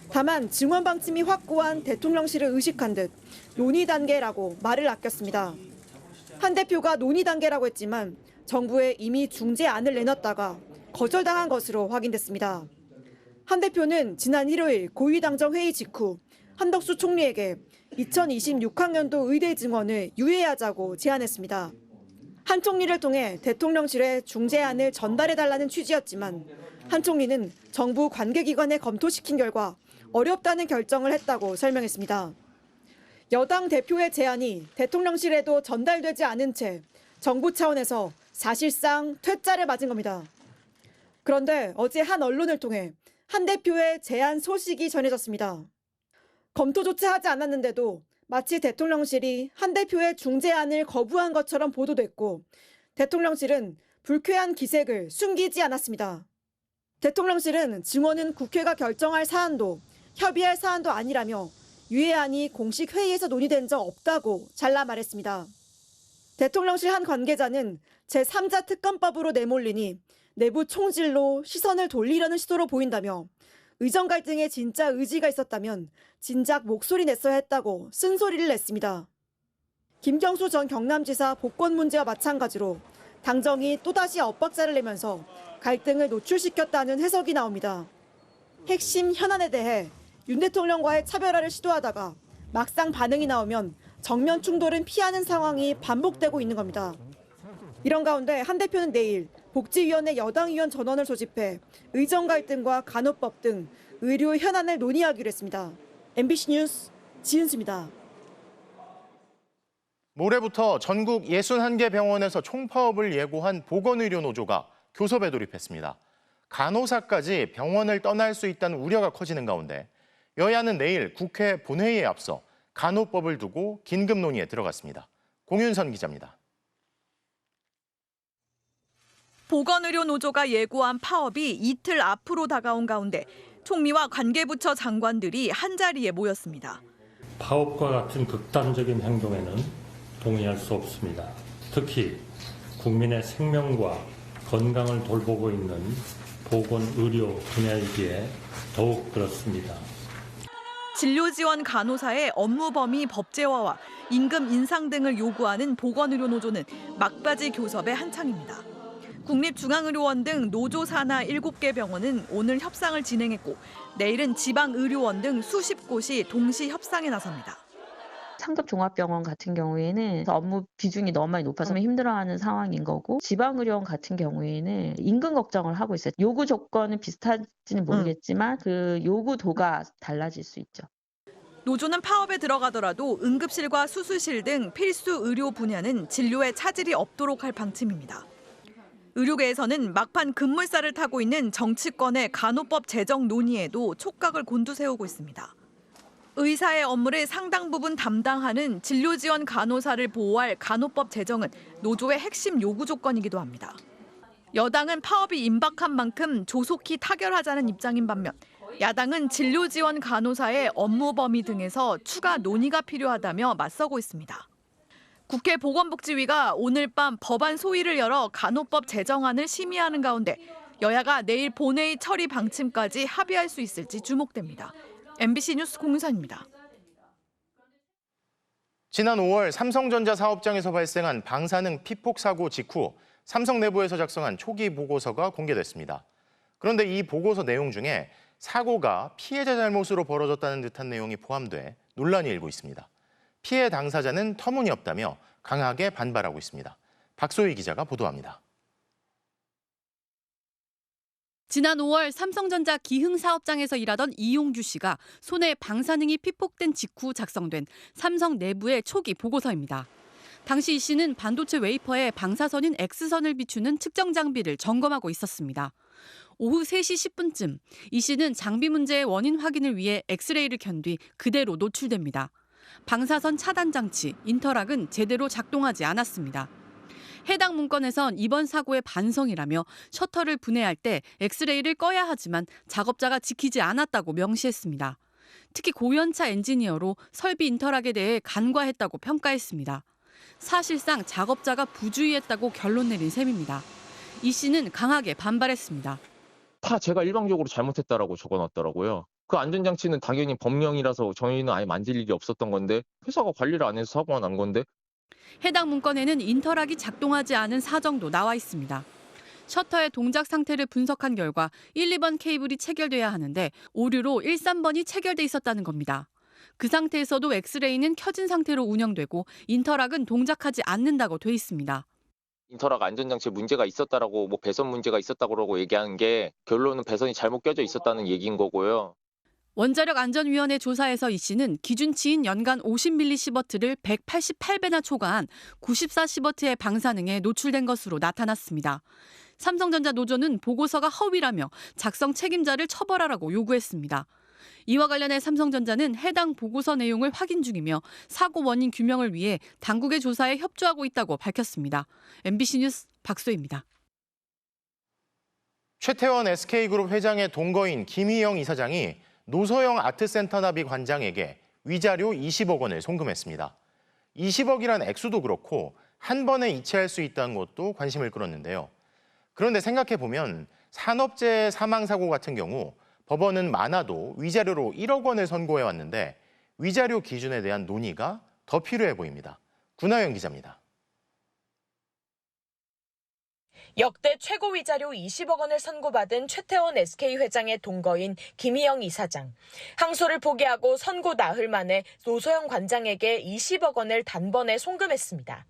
다만 증원 방침이 확고한 대통령실을 의식한 듯 논의 단계라고 말을 아꼈습니다. 한 대표가 논의 단계라고 했지만 정부에 이미 중재안을 내놨다가 거절당한 것으로 확인됐습니다. 한 대표는 지난 일요일 고위당정 회의 직후 한덕수 총리에게 2026학년도 의대 증원을 유예하자고 제안했습니다. 한 총리를 통해 대통령실에 중재안을 전달해달라는 취지였지만 한 총리는 정부 관계기관에 검토시킨 결과 어렵다는 결정을 했다고 설명했습니다. 여당 대표의 제안이 대통령실에도 전달되지 않은 채 정부 차원에서 사실상 퇴짜를 맞은 겁니다. 그런데 어제 한 언론을 통해 한 대표의 제안 소식이 전해졌습니다. 검토조차 하지 않았는데도 마치 대통령실이 한 대표의 중재안을 거부한 것처럼 보도됐고 대통령실은 불쾌한 기색을 숨기지 않았습니다. 대통령실은 증원은 국회가 결정할 사안도 협의할 사안도 아니라며 유예안이 공식 회의에서 논의된 적 없다고 잘라 말했습니다. 대통령실 한 관계자는 제3자 특검법으로 내몰리니 내부 총질로 시선을 돌리려는 시도로 보인다며 의정 갈등에 진짜 의지가 있었다면 진작 목소리 냈어야 했다고 쓴소리를 냈습니다. 김경수 전 경남지사 복권 문제와 마찬가지로 당정이 또다시 엇박자를 내면서 갈등을 노출시켰다는 해석이 나옵니다. 핵심 현안에 대해 윤 대통령과의 차별화를 시도하다가 막상 반응이 나오면 정면 충돌은 피하는 상황이 반복되고 있는 겁니다. 이런 가운데 한 대표는 내일 복지위원회 여당위원 전원을 소집해 의정 갈등과 간호법 등 의료 현안을 논의하기로 했습니다. MBC 뉴스 지은수입니다. 모레부터 전국 61개 병원에서 총파업을 예고한 보건의료노조가 교섭에 돌입했습니다. 간호사까지 병원을 떠날 수 있다는 우려가 커지는 가운데 여야는 내일 국회 본회의에 앞서 간호법을 두고 긴급 논의에 들어갔습니다. 공윤선 기자입니다. 보건의료노조가 예고한 파업이 이틀 앞으로 다가온 가운데 총리와 관계부처 장관들이 한자리에 모였습니다. 파업과 같은 극단적인 행동에는 동의할 수 없습니다. 특히 국민의 생명과 건강을 돌보고 있는 보건의료 분야이기에 더욱 그렇습니다. 진료지원 간호사의 업무 범위 법제화와 임금 인상 등을 요구하는 보건의료노조는 막바지 교섭에 한창입니다. 국립중앙의료원 등 노조 산하 7개 병원은 오늘 협상을 진행했고 내일은 지방의료원 등 수십 곳이 동시 협상에 나섭니다. 상급 종합병원 같은 경우에는 업무 비중이 너무 많이 높아서 힘들어하는 상황인 거고, 지방의료원 같은 경우에는 임금 걱정을 하고 있어요. 요구 조건은 비슷할지는 모르겠지만 그 요구도가 달라질 수 있죠. 노조는 파업에 들어가더라도 응급실과 수술실 등 필수 의료 분야는 진료에 차질이 없도록 할 방침입니다. 의료계에서는 막판 급물살을 타고 있는 정치권의 간호법 제정 논의에도 촉각을 곤두세우고 있습니다. 의사의 업무를 상당 부분 담당하는 진료지원 간호사를 보호할 간호법 제정은 노조의 핵심 요구 조건이기도 합니다. 여당은 파업이 임박한 만큼 조속히 타결하자는 입장인 반면 야당은 진료지원 간호사의 업무 범위 등에서 추가 논의가 필요하다며 맞서고 있습니다. 국회 보건복지위가 오늘 밤 법안 소위를 열어 간호법 제정안을 심의하는 가운데 여야가 내일 본회의 처리 방침까지 합의할 수 있을지 주목됩니다. MBC 뉴스 공유선입니다. 지난 5월 삼성전자 사업장에서 발생한 방사능 피폭 사고 직후 삼성 내부에서 작성한 초기 보고서가 공개됐습니다. 그런데 이 보고서 내용 중에 사고가 피해자 잘못으로 벌어졌다는 듯한 내용이 포함돼 논란이 일고 있습니다. 피해 당사자는 터무니없다며 강하게 반발하고 있습니다. 박소희 기자가 보도합니다. 지난 5월 삼성전자 기흥 사업장에서 일하던 이용규 씨가 손에 방사능이 피폭된 직후 작성된 삼성 내부의 초기 보고서입니다. 당시 이 씨는 반도체 웨이퍼에 방사선인 X선을 비추는 측정 장비를 점검하고 있었습니다. 오후 3시 10분쯤 이 씨는 장비 문제의 원인 확인을 위해 엑스레이를 켠 뒤 그대로 노출됩니다. 방사선 차단 장치, 인터락은 제대로 작동하지 않았습니다. 해당 문건에선 이번 사고의 반성이라며 셔터를 분해할 때 엑스레이를 꺼야 하지만 작업자가 지키지 않았다고 명시했습니다. 특히 고연차 엔지니어로 설비 인터락에 대해 간과했다고 평가했습니다. 사실상 작업자가 부주의했다고 결론 내린 셈입니다. 이 씨는 강하게 반발했습니다. 다 제가 일방적으로 잘못했다라고 적어놨더라고요. 그 안전장치는 당연히 법령이라서 저희는 아예 만질 일이 없었던 건데 회사가 관리를 안 해서 사고가 난 건데. 해당 문건에는 인터락이 작동하지 않은 사정도 나와 있습니다. 셔터의 동작 상태를 분석한 결과 1, 2번 케이블이 체결돼야 하는데 오류로 1, 3번이 체결돼 있었다는 겁니다. 그 상태에서도 엑스레이는 켜진 상태로 운영되고 인터락은 동작하지 않는다고 돼 있습니다. 인터락 안전장치에 문제가 있었다라고 배선 문제가 있었다고 얘기하는 게 결론은 배선이 잘못 껴져 있었다는 얘기인 거고요. 원자력안전위원회 조사에서 이 씨는 기준치인 연간 50mS를 188배나 초과한 94시버트의 방사능에 노출된 것으로 나타났습니다. 삼성전자 노조는 보고서가 허위라며 작성 책임자를 처벌하라고 요구했습니다. 이와 관련해 삼성전자는 해당 보고서 내용을 확인 중이며 사고 원인 규명을 위해 당국의 조사에 협조하고 있다고 밝혔습니다. MBC 뉴스 박소희입니다. 최태원 SK그룹 회장의 동거인 김희영 이사장이 노소영 아트센터 나비 관장에게 위자료 20억 원을 송금했습니다. 20억이란 액수도 그렇고 한 번에 이체할 수 있다는 것도 관심을 끌었는데요. 그런데 생각해보면 산업재해 사망사고 같은 경우 법원은 많아도 위자료로 1억 원을 선고해왔는데 위자료 기준에 대한 논의가 더 필요해 보입니다. 구나영 기자입니다. 역대 최고 위자료 20억 원을 선고받은 최태원 SK 회장의 동거인 김희영 이사장. 항소를 포기하고 선고 나흘 만에 노소영 관장에게 20억 원을 단번에 송금했습니다.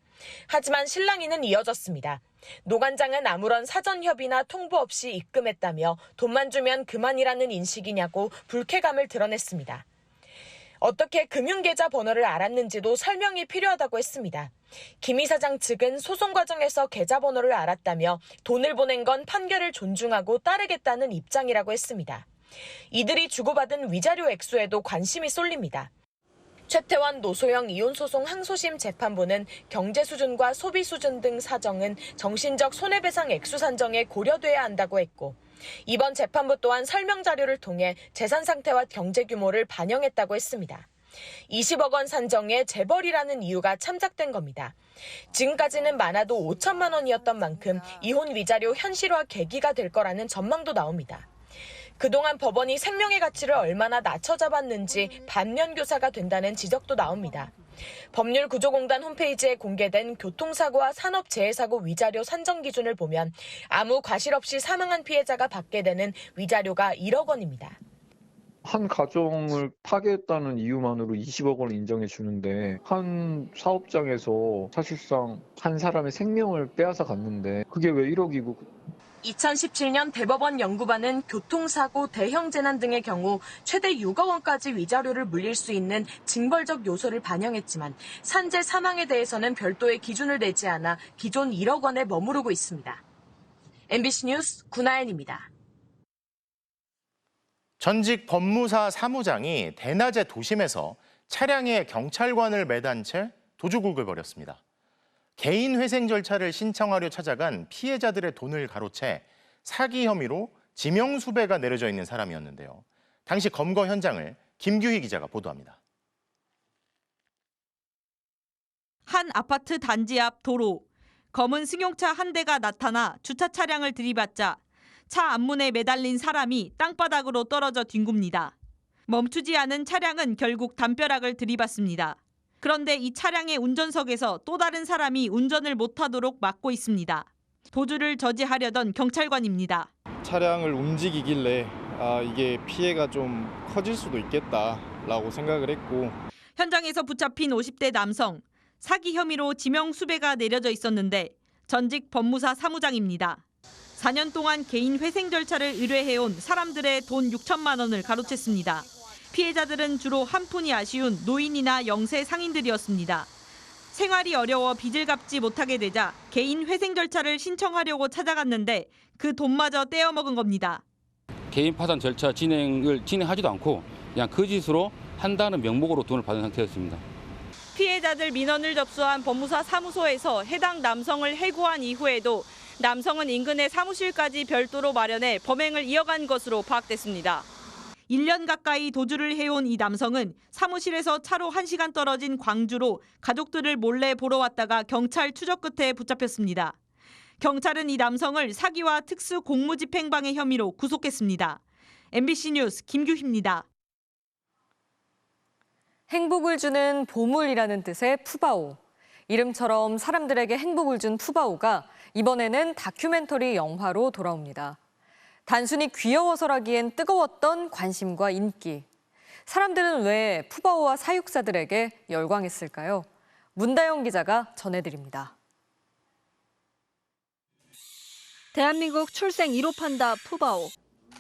하지만 실랑이는 이어졌습니다. 노 관장은 아무런 사전 협의나 통보 없이 입금했다며 돈만 주면 그만이라는 인식이냐고 불쾌감을 드러냈습니다. 어떻게 금융계좌 번호를 알았는지도 설명이 필요하다고 했습니다. 김 이사장 측은 소송 과정에서 계좌번호를 알았다며 돈을 보낸 건 판결을 존중하고 따르겠다는 입장이라고 했습니다. 이들이 주고받은 위자료 액수에도 관심이 쏠립니다. 최태원 노소영 이혼소송 항소심 재판부는 경제 수준과 소비 수준 등 사정은 정신적 손해배상 액수 산정에 고려돼야 한다고 했고 이번 재판부 또한 설명 자료를 통해 재산 상태와 경제 규모를 반영했다고 했습니다. 20억 원 산정에 재벌이라는 이유가 참작된 겁니다. 지금까지는 많아도 5천만 원이었던 만큼 이혼 위자료 현실화 계기가 될 거라는 전망도 나옵니다. 그동안 법원이 생명의 가치를 얼마나 낮춰잡았는지 반면교사가 된다는 지적도 나옵니다. 법률구조공단 홈페이지에 공개된 교통사고와 산업재해사고 위자료 산정 기준을 보면 아무 과실 없이 사망한 피해자가 받게 되는 위자료가 1억 원입니다. 한 가정을 파괴했다는 이유만으로 20억 원을 인정해 주는데 한 사업장에서 사실상 한 사람의 생명을 빼앗아 갔는데 그게 왜 1억이고 2017년 대법원 연구반은 교통사고, 대형 재난 등의 경우 최대 6억 원까지 위자료를 물릴 수 있는 징벌적 요소를 반영했지만 산재 사망에 대해서는 별도의 기준을 내지 않아 기존 1억 원에 머무르고 있습니다. MBC 뉴스 구나연입니다. 전직 법무사 사무장이 대낮에 도심에서 차량에 경찰관을 매단 채 도주국을 벌였습니다. 개인 회생 절차를 신청하려 찾아간 피해자들의 돈을 가로채 사기 혐의로 지명수배가 내려져 있는 사람이었는데요. 당시 검거 현장을 김규희 기자가 보도합니다. 한 아파트 단지 앞 도로. 검은 승용차 한 대가 나타나 주차 차량을 들이받자 차 앞문에 매달린 사람이 땅바닥으로 떨어져 뒹굽니다. 멈추지 않은 차량은 결국 담벼락을 들이받습니다. 그런데 이 차량의 운전석에서 또 다른 사람이 운전을 못하도록 막고 있습니다. 도주를 저지하려던 경찰관입니다. 차량을 움직이길래 이게 피해가 좀 커질 수도 있겠다라고 생각을 했고 현장에서 붙잡힌 50대 남성. 사기 혐의로 지명수배가 내려져 있었는데 전직 법무사 사무장입니다. 4년 동안 개인 회생 절차를 의뢰해온 사람들의 돈 6천만 원을 가로챘습니다. 피해자들은 주로 한푼이 아쉬운 노인이나 영세 상인들이었습니다. 생활이 어려워 빚을 갚지 못하게 되자 개인 회생 절차를 신청하려고 찾아갔는데 그 돈마저 떼어먹은 겁니다. 개인 파산 절차 진행하지도 않고 그냥 거짓으로 한다는 명목으로 돈을 받은 상태였습니다. 피해자들 민원을 접수한 법무사 사무소에서 해당 남성을 해고한 이후에도 남성은 인근의 사무실까지 별도로 마련해 범행을 이어간 것으로 파악됐습니다. 1년 가까이 도주를 해온 이 남성은 사무실에서 차로 1시간 떨어진 광주로 가족들을 몰래 보러 왔다가 경찰 추적 끝에 붙잡혔습니다. 경찰은 이 남성을 사기와 특수 공무집행방해 혐의로 구속했습니다. MBC 뉴스 김규희입니다. 행복을 주는 보물이라는 뜻의 푸바오. 이름처럼 사람들에게 행복을 준 푸바오가 이번에는 다큐멘터리 영화로 돌아옵니다. 단순히 귀여워서라기엔 뜨거웠던 관심과 인기. 사람들은 왜 푸바오와 사육사들에게 열광했을까요? 문다영 기자가 전해드립니다. 대한민국 출생 1호 판다 푸바오.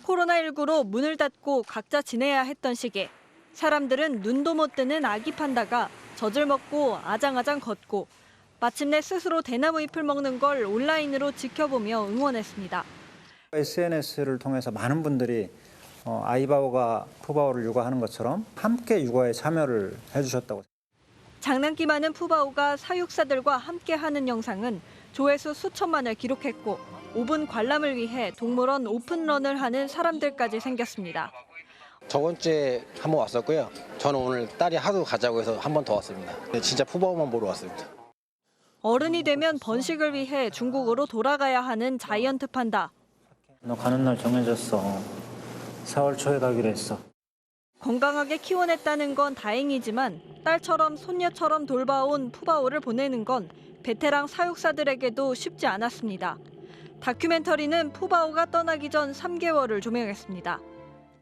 코로나19로 문을 닫고 각자 지내야 했던 시기에 사람들은 눈도 못 뜨는 아기 판다가 젖을 먹고 아장아장 걷고 마침내 스스로 대나무 잎을 먹는 걸 온라인으로 지켜보며 응원했습니다. SNS를 통해서 많은 분들이 아이바오가 푸바오를 육아하는 것처럼 함께 육아에 참여를 해주셨다고. 장난기 많은 푸바오가 사육사들과 함께하는 영상은 조회수 수천만을 기록했고 5분 관람을 위해 동물원 오픈런을 하는 사람들까지 생겼습니다. 저번 주에 한번 왔었고요. 저는 오늘 딸이 하도 가자고 해서 한 번 더 왔습니다. 진짜 푸바오만 보러 왔습니다. 어른이 되면 번식을 위해 중국으로 돌아가야 하는 자이언트 판다. 너 가는 날 정해졌어. 4월 초에 가기로 했어. 건강하게 키워냈다는 건 다행이지만 딸처럼 손녀처럼 돌봐온 푸바오를 보내는 건 베테랑 사육사들에게도 쉽지 않았습니다. 다큐멘터리는 푸바오가 떠나기 전 3개월을 조명했습니다.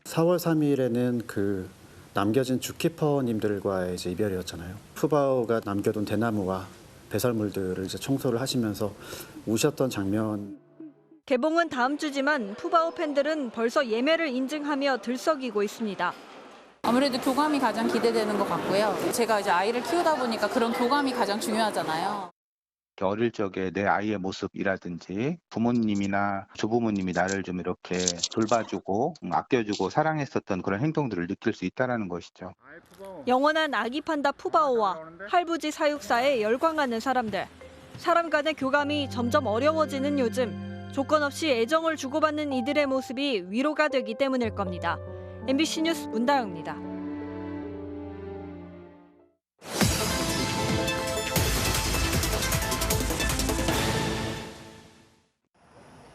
4월 3일에는 그 남겨진 주키퍼님들과의 이제 이별이었잖아요. 푸바오가 남겨둔 대나무와 배설물들을 이제 청소를 하시면서 우셨던 장면. 개봉은 다음 주지만 푸바오 팬들은 벌써 예매를 인증하며 들썩이고 있습니다. 아무래도 교감이 가장 기대되는 것 같고요. 제가 이제 아이를 키우다 보니까 그런 교감이 가장 중요하잖아요. 어릴 적에 내 아이의 모습이라든지 부모님이나 조부모님이 나를 좀 이렇게 돌봐주고 아껴주고 사랑했었던 그런 행동들을 느낄 수 있다는 것이죠. 영원한 아기 판다 푸바오와 할부지 사육사에 열광하는 사람들. 사람 간의 교감이 점점 어려워지는 요즘 조건 없이 애정을 주고받는 이들의 모습이 위로가 되기 때문일 겁니다. MBC 뉴스 문다영입니다.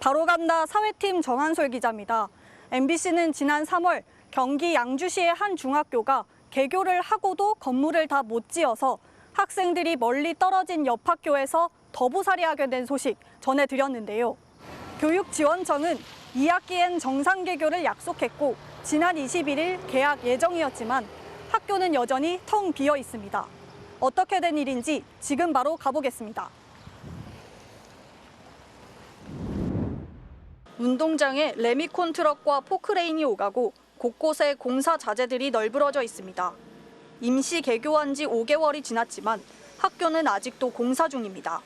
바로 간다 사회팀 정한솔 기자입니다. MBC는 지난 3월 경기 양주시의 한 중학교가 개교를 하고도 건물을 다 못 지어서 학생들이 멀리 떨어진 옆 학교에서 더부살이하게 된 소식 전해드렸는데요. 교육지원청은 2학기엔 정상 개교를 약속했고 지난 21일 개학 예정이었지만 학교는 여전히 텅 비어 있습니다. 어떻게 된 일인지 지금 바로 가보겠습니다. 운동장에 레미콘 트럭과 포크레인이 오가고 곳곳에 공사 자재들이 널브러져 있습니다. 임시 개교한 지 5개월이 지났지만 학교는 아직도 공사 중입니다.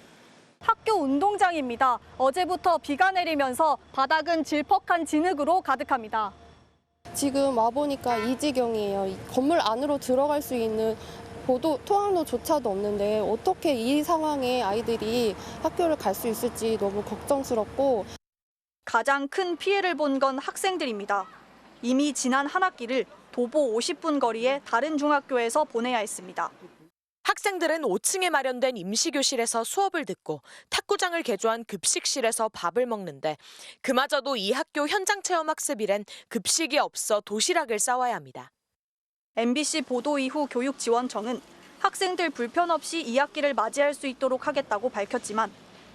학교 운동장입니다. 어제부터 비가 내리면서 바닥은 질퍽한 진흙으로 가득합니다. 지금 와보니까 이 지경이에요. 이 건물 안으로 들어갈 수 있는 통학로조차도 없는데 어떻게 이 상황에 아이들이 학교를 갈 수 있을지 너무 걱정스럽고, 가장 큰 피해를 본 건 학생들입니다. 이미 지난 한 학기를 도보 50분 거리의 다른 중학교에서 보내야 했습니다. 학생들은 5층에 마련된 임시교실에서 수업을 듣고 탁구장을 개조한 급식실에서 밥을 먹는데 그마저도 이 학교 현장체험학습일엔 급식이 없어 도시락을 싸와야 합니다. MBC 보도 이후 교육지원청은 학생들 불편 없이 2학기를 맞이할 수 있도록 하겠다고 밝혔지만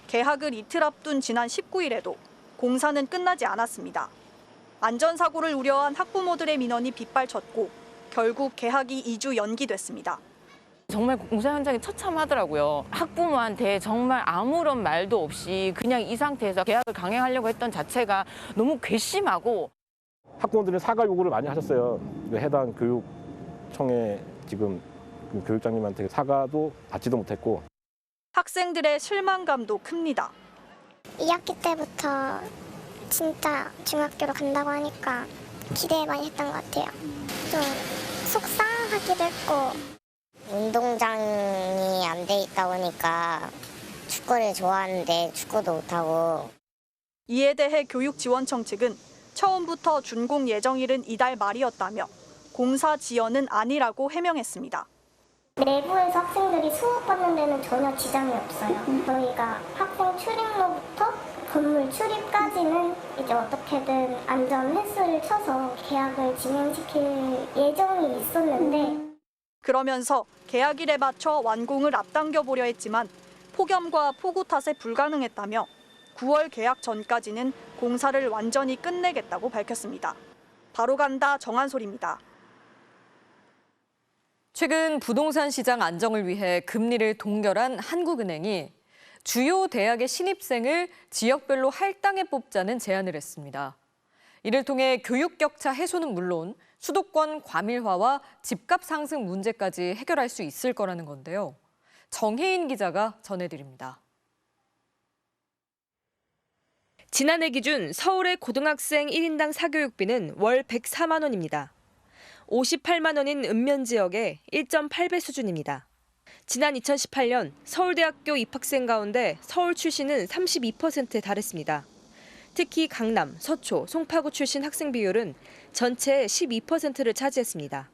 개학을 이틀 앞둔 지난 19일에도 공사는 끝나지 않았습니다. 안전사고를 우려한 학부모들의 민원이 빗발쳤고 결국 개학이 2주 연기됐습니다. 정말 공사 현장이 처참하더라고요. 학부모한테 정말 아무런 말도 없이 그냥 이 상태에서 개학을 강행하려고 했던 자체가 너무 괘씸하고. 학부모들은 사과 요구를 많이 하셨어요. 해당 교육청에 지금 교육장님한테 사과도 받지도 못했고. 학생들의 실망감도 큽니다. 2학기 때부터 진짜 중학교로 간다고 하니까 기대 많이 했던 것 같아요. 좀 속상하기도 했고. 운동장이 안 돼 있다 보니까 축구를 좋아하는데 축구도 못하고. 이에 대해 교육지원청 측은 처음부터 준공 예정일은 이달 말이었다며 공사 지연은 아니라고 해명했습니다. 내부에서 학생들이 수업받는 데는 전혀 지장이 없어요. 저희가 학생 출입로부터 건물 출입까지는 이제 어떻게든 안전 횟수를 쳐서 계약을 진행시킬 예정이 있었는데, 그러면서 개학일에 맞춰 완공을 앞당겨 보려 했지만 폭염과 폭우 탓에 불가능했다며 9월 개학 전까지는 공사를 완전히 끝내겠다고 밝혔습니다. 바로 간다 정한솔입니다. 최근 부동산 시장 안정을 위해 금리를 동결한 한국은행이 주요 대학의 신입생을 지역별로 할당해 뽑자는 제안을 했습니다. 이를 통해 교육 격차 해소는 물론 수도권 과밀화와 집값 상승 문제까지 해결할 수 있을 거라는 건데요. 정혜인 기자가 전해드립니다. 지난해 기준 서울의 고등학생 1인당 사교육비는 월 104만 원입니다. 58만 원인 읍면 지역의 1.8배 수준입니다. 지난 2018년 서울대학교 입학생 가운데 서울 출신은 32%에 달했습니다. 특히 강남, 서초, 송파구 출신 학생 비율은 전체의 12%를 차지했습니다.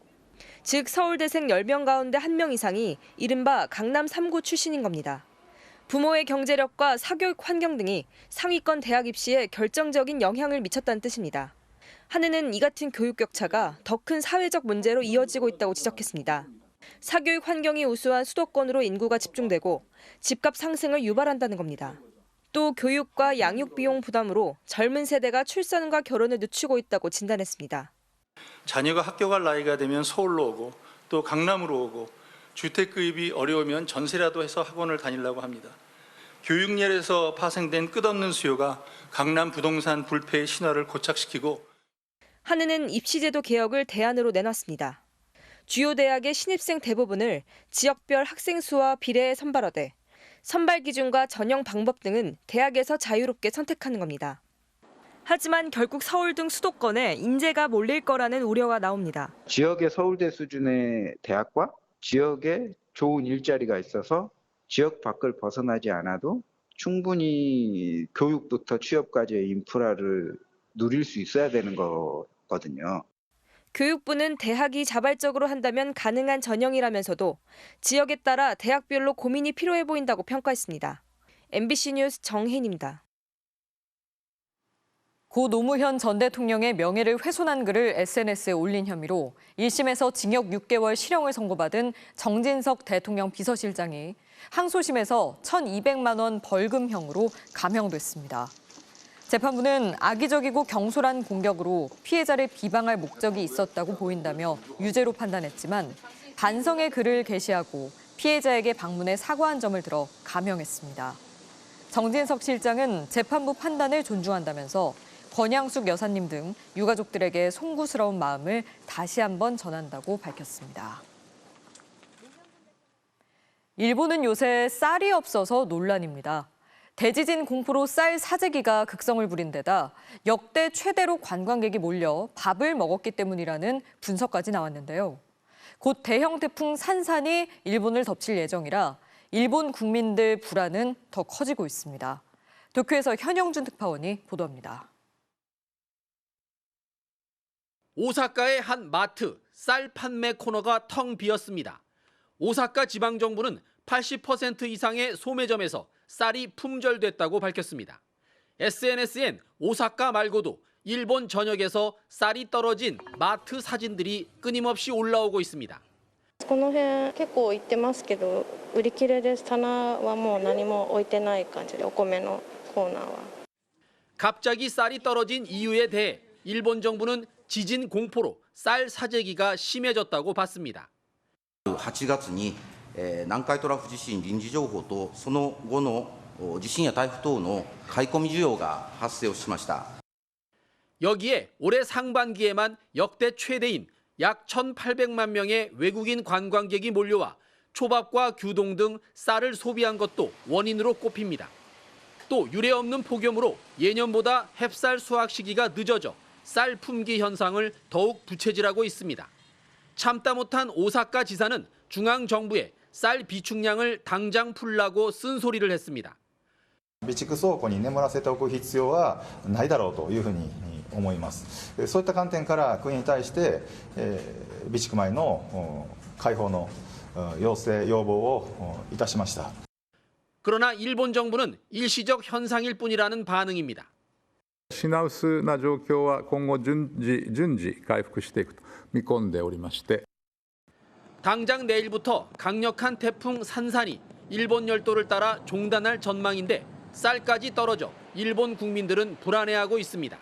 즉 서울대생 10명 가운데 1명 이상이 이른바 강남 3구 출신인 겁니다. 부모의 경제력과 사교육 환경 등이 상위권 대학 입시에 결정적인 영향을 미쳤다는 뜻입니다. 한은은 이 같은 교육 격차가 더 큰 사회적 문제로 이어지고 있다고 지적했습니다. 사교육 환경이 우수한 수도권으로 인구가 집중되고 집값 상승을 유발한다는 겁니다. 또 교육과 양육 비용 부담으로 젊은 세대가 출산과 결혼을 늦추고 있다고 진단했습니다. 자녀가 학교 갈 나이가 되면 서울로 오고 또 강남으로 오고 주택 구입이 어려우면 전세라도 해서 학원을 다니려고 합니다. 교육열에서 파생된 끝없는 수요가 강남 부동산 불패의 신화를 고착시키고. 한은은 입시제도 개혁을 대안으로 내놨습니다. 주요 대학의 신입생 대부분을 지역별 학생 수와 비례해 선발하되 선발 기준과 전형 방법 등은 대학에서 자유롭게 선택하는 겁니다. 하지만 결국 서울 등 수도권에 인재가 몰릴 거라는 우려가 나옵니다. 지역의 서울대 수준의 대학과 지역에 좋은 일자리가 있어서 지역 밖을 벗어나지 않아도 충분히 교육부터 취업까지의 인프라를 누릴 수 있어야 되는 거거든요. 교육부는 대학이 자발적으로 한다면 가능한 전형이라면서도 지역에 따라 대학별로 고민이 필요해 보인다고 평가했습니다. MBC 뉴스 정혜인입니다. 고 노무현 전 대통령의 명예를 훼손한 글을 SNS에 올린 혐의로 1심에서 징역 6개월 실형을 선고받은 정진석 대통령 비서실장이 항소심에서 1,200만 원 벌금형으로 감형됐습니다. 재판부는 악의적이고 경솔한 공격으로 피해자를 비방할 목적이 있었다고 보인다며 유죄로 판단했지만 반성의 글을 게시하고 피해자에게 방문해 사과한 점을 들어 감형했습니다. 정진석 실장은 재판부 판단을 존중한다면서 권양숙 여사님 등 유가족들에게 송구스러운 마음을 다시 한번 전한다고 밝혔습니다. 일본은 요새 쌀이 없어서 논란입니다. 대지진 공포로 쌀 사재기가 극성을 부린 데다 역대 최대로 관광객이 몰려 밥을 먹었기 때문이라는 분석까지 나왔는데요. 곧 대형 태풍 산산이 일본을 덮칠 예정이라 일본 국민들 불안은 더 커지고 있습니다. 도쿄에서 현영준 특파원이 보도합니다. 오사카의 한 마트 쌀 판매 코너가 텅 비었습니다. 오사카 지방정부는 80% 이상의 소매점에서 쌀이 품절됐다고 밝혔습니다. SNS엔 오사카 말고도 일본 전역에서 쌀이 떨어진 마트 사진들이 끊임없이 올라오고 있습니다. この辺結構行ってますけど、売り切れです。棚はもう何も置いてない感じで、お米のコーナーは。 갑자기 쌀이 떨어진 이유에 대해 일본 정부는 지진 공포로 쌀 사재기가 심해졌다고 봤습니다. 8月に南海トラフ地震臨時情報とその後の地震や台風等の買い込み需要が発生をしました。 여기에 올해 상반기에만 역대 최대인 약 1,800만 명의 외국인 관광객이 몰려와 초밥과 규동 등 쌀을 소비한 것도 원인으로 꼽힙니다. 또 유례없는 폭염으로 예년보다 햅쌀 수확 시기가 늦어져 쌀 품귀 현상을 더욱 부채질하고 있습니다. 참다 못한 오사카 지사는 중앙정부에 쌀 비축량을 당장 풀라고 쓴소리를 했습니다. 備蓄倉庫に眠らせておく必要はないだろうというふうに思います。そういった観点から国に対して備蓄米の開放の要望をいたしました。 그러나 일본 정부는 일시적 현상일 뿐이라는 반응입니다. 品薄な状況は今後順次回復していくと見込んでおりまして 당장 내일부터 강력한 태풍 산산이 일본 열도를 따라 종단할 전망인데 쌀까지 떨어져 일본 국민들은 불안해하고 있습니다.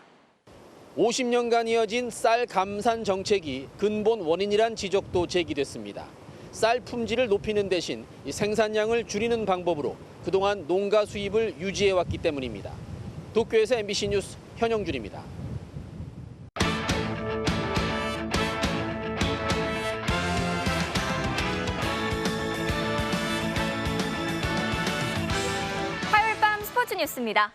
50년간 이어진 쌀 감산 정책이 근본 원인이란 지적도 제기됐습니다. 쌀 품질을 높이는 대신 생산량을 줄이는 방법으로 그동안 농가 수입을 유지해왔기 때문입니다. 도쿄에서 MBC 뉴스 현영준입니다. 화요일 밤 스포츠 뉴스입니다.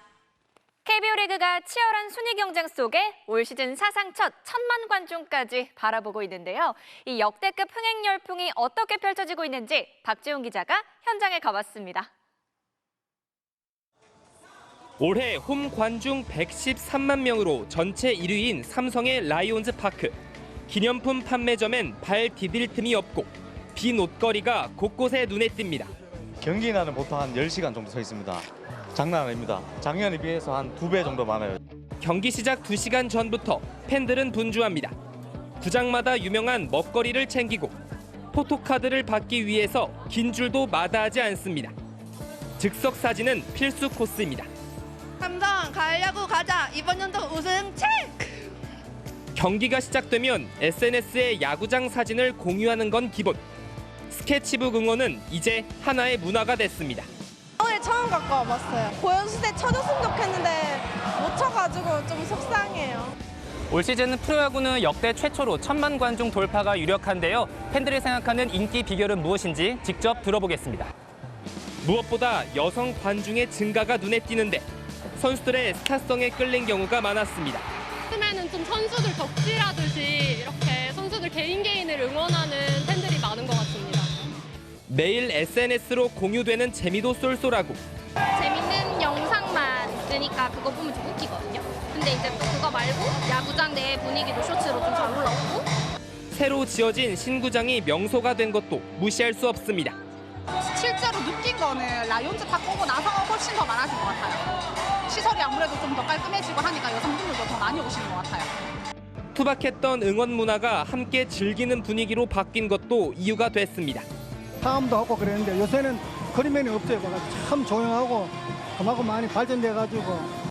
KBO 리그가 치열한 순위 경쟁 속에 올 시즌 사상 첫 1,000만 관중까지 바라보고 있는데요. 이 역대급 흥행 열풍이 어떻게 펼쳐지고 있는지 박지훈 기자가 현장에 가봤습니다. 올해 홈 관중 113만 명으로 전체 1위인 삼성의 라이온즈 파크. 기념품 판매점엔 발 디딜 틈이 없고 빈 옷걸이가 곳곳에 눈에 띕니다. 경기 날은 보통 한 10시간 정도 서 있습니다. 장난 아닙니다. 작년에 비해서 한 2배 정도 많아요. 경기 시작 2시간 전부터 팬들은 분주합니다. 구장마다 유명한 먹거리를 챙기고 포토카드를 받기 위해서 긴 줄도 마다하지 않습니다. 즉석 사진은 필수 코스입니다. 삼성 가려고 가자. 이번 연도 우승 체크! 경기가 시작되면 SNS에 야구장 사진을 공유하는 건 기본. 스케치북 응원은 이제 하나의 문화가 됐습니다. 오늘 처음 갖고 와봤어요. 고연수 때 쳐줬으면 좋겠는데 못 쳐가지고 좀 속상해요. 올 시즌 프로야구는 역대 최초로 1,000만 관중 돌파가 유력한데요. 팬들이 생각하는 인기 비결은 무엇인지 직접 들어보겠습니다. 무엇보다 여성 관중의 증가가 눈에 띄는데 선수들의 스타성에 끌린 경우가 많았습니다. 요즘에는 좀 선수들 덕질하듯이 이렇게 선수들 개인을 응원하는 팬들이 많은 것 같습니다. 매일 SNS로 공유되는 재미도 쏠쏠하고 재밌는 영상만 있으니까 그거 보면 좀 웃기거든요. 근데 이제 또 그거 말고 야구장 내 분위기도 쇼츠로 좀 잘 올라오고 새로 지어진 신구장이 명소가 된 것도 무시할 수 없습니다. 실제로 느낀 거는 라이온즈 바꾸고 나서가 훨씬 더 많아진 것 같아요. 시설이 아무래도 좀 더 깔끔해지고 하니까 여성분들도 더 많이 오시는 것 같아요. 투박했던 응원 문화가 함께 즐기는 분위기로 바뀐 것도 이유가 됐습니다. 사람도 없고 그랬는데 요새는 거리면이 없어요. 참 조용하고 그만큼 많이 발전돼가지고